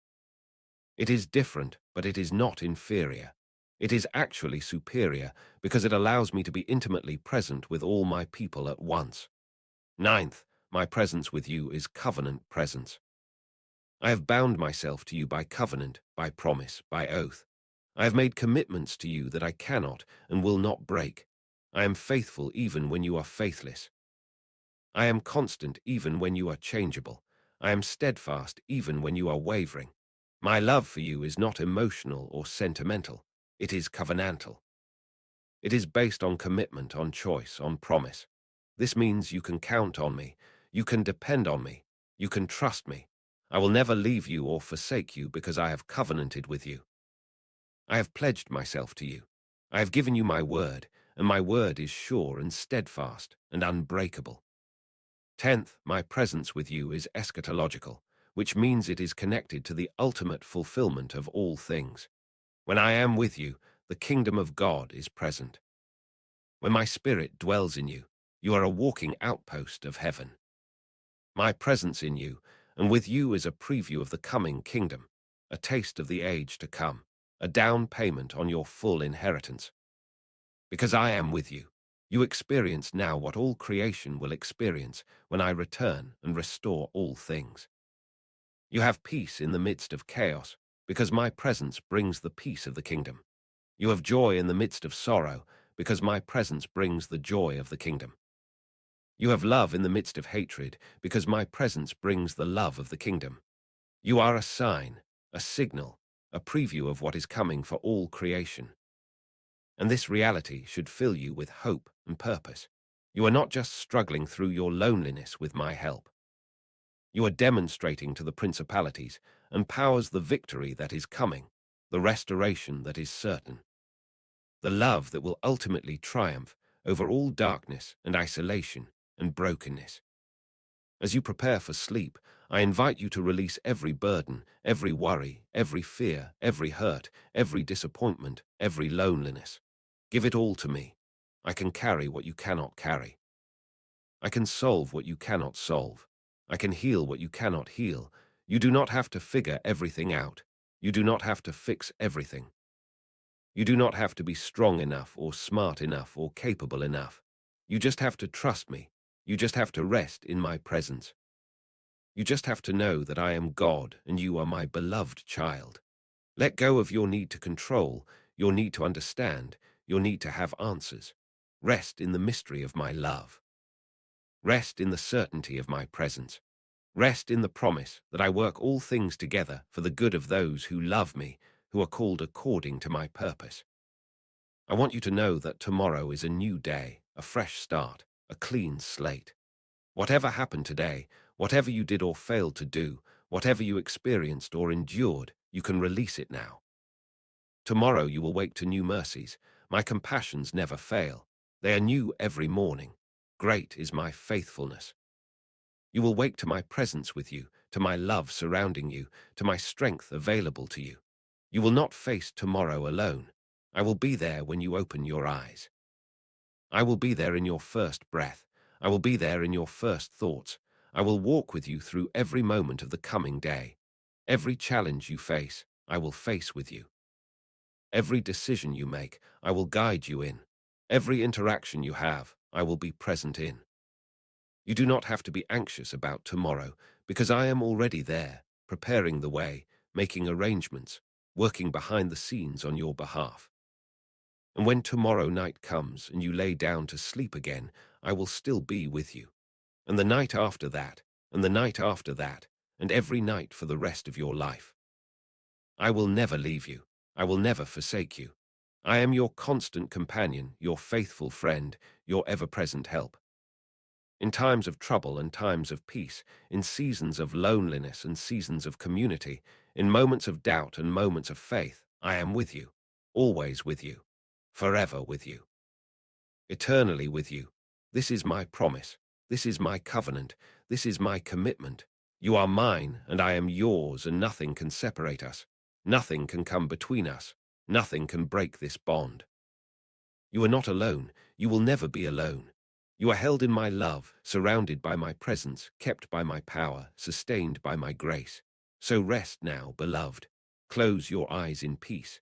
It is different, but it is not inferior. It is actually superior because it allows me to be intimately present with all my people at once. Ninth, my presence with you is covenant presence. I have bound myself to you by covenant, by promise, by oath. I have made commitments to you that I cannot and will not break. I am faithful even when you are faithless. I am constant even when you are changeable. I am steadfast even when you are wavering. My love for you is not emotional or sentimental. It is covenantal. It is based on commitment, on choice, on promise. This means you can count on me. You can depend on me. You can trust me. I will never leave you or forsake you because I have covenanted with you. I have pledged myself to you. I have given you my word, and my word is sure and steadfast and unbreakable. Tenth, my presence with you is eschatological, which means it is connected to the ultimate fulfillment of all things. When I am with you, the kingdom of God is present. When my spirit dwells in you, you are a walking outpost of heaven. My presence in you and with you is a preview of the coming kingdom, a taste of the age to come, a down payment on your full inheritance. Because I am with you, you experience now what all creation will experience when I return and restore all things. You have peace in the midst of chaos, because my presence brings the peace of the kingdom. You have joy in the midst of sorrow, because my presence brings the joy of the kingdom. You have love in the midst of hatred, because my presence brings the love of the kingdom. You are a sign, a signal, a preview of what is coming for all creation. And this reality should fill you with hope and purpose. You are not just struggling through your loneliness with my help. You are demonstrating to the principalities and powers the victory that is coming, the restoration that is certain, the love that will ultimately triumph over all darkness and isolation and brokenness. As you prepare for sleep, I invite you to release every burden, every worry, every fear, every hurt, every disappointment, every loneliness. Give it all to me. I can carry what you cannot carry. I can solve what you cannot solve. I can heal what you cannot heal. You do not have to figure everything out. You do not have to fix everything. You do not have to be strong enough or smart enough or capable enough. You just have to trust me. You just have to rest in my presence. You just have to know that I am God and you are my beloved child. Let go of your need to control, your need to understand, your need to have answers. Rest in the mystery of my love. Rest in the certainty of my presence. Rest in the promise that I work all things together for the good of those who love me, who are called according to my purpose. I want you to know that tomorrow is a new day, a fresh start, a clean slate. Whatever happened today, whatever you did or failed to do, whatever you experienced or endured, you can release it now. Tomorrow you will wake to new mercies. My compassions never fail. They are new every morning. Great is my faithfulness. You will wake to my presence with you, to my love surrounding you, to my strength available to you. You will not face tomorrow alone. I will be there when you open your eyes. I will be there in your first breath. I will be there in your first thoughts. I will walk with you through every moment of the coming day. Every challenge you face, I will face with you. Every decision you make, I will guide you in. Every interaction you have, I will be present in. You do not have to be anxious about tomorrow, because I am already there, preparing the way, making arrangements, working behind the scenes on your behalf. And when tomorrow night comes and you lay down to sleep again, I will still be with you. And the night after that, and the night after that, and every night for the rest of your life. I will never leave you. I will never forsake you. I am your constant companion, your faithful friend, your ever-present help. In times of trouble and times of peace, in seasons of loneliness and seasons of community, in moments of doubt and moments of faith, I am with you, always with you, forever with you, eternally with you. This is my promise. This is my covenant. This is my commitment. You are mine, and I am yours, and nothing can separate us. Nothing can come between us. Nothing can break this bond. You are not alone. You will never be alone. You are held in my love, surrounded by my presence, kept by my power, sustained by my grace. So rest now, beloved. Close your eyes in peace.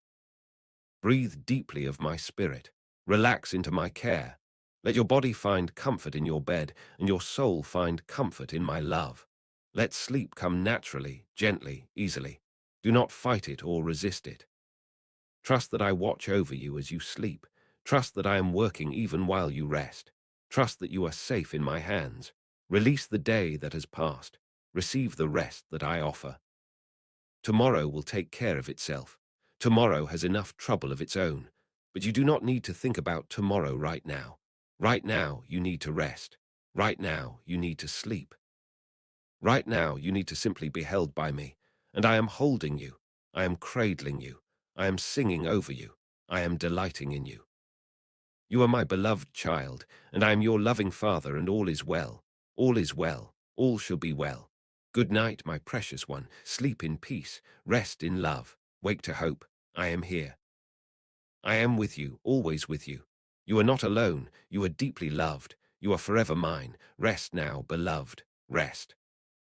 Breathe deeply of my spirit. Relax into my care. Let your body find comfort in your bed, and your soul find comfort in my love. Let sleep come naturally, gently, easily. Do not fight it or resist it. Trust that I watch over you as you sleep. Trust that I am working even while you rest. Trust that you are safe in my hands. Release the day that has passed. Receive the rest that I offer. Tomorrow will take care of itself. Tomorrow has enough trouble of its own. But you do not need to think about tomorrow right now. Right now, you need to rest. Right now, you need to sleep. Right now, you need to simply be held by me. And I am holding you. I am cradling you. I am singing over you. I am delighting in you. You are my beloved child, and I am your loving father, and all is well. All is well. All shall be well. Good night, my precious one. Sleep in peace. Rest in love. Wake to hope. I am here. I am with you, always with you. You are not alone. You are deeply loved. You are forever mine. Rest now, beloved. Rest.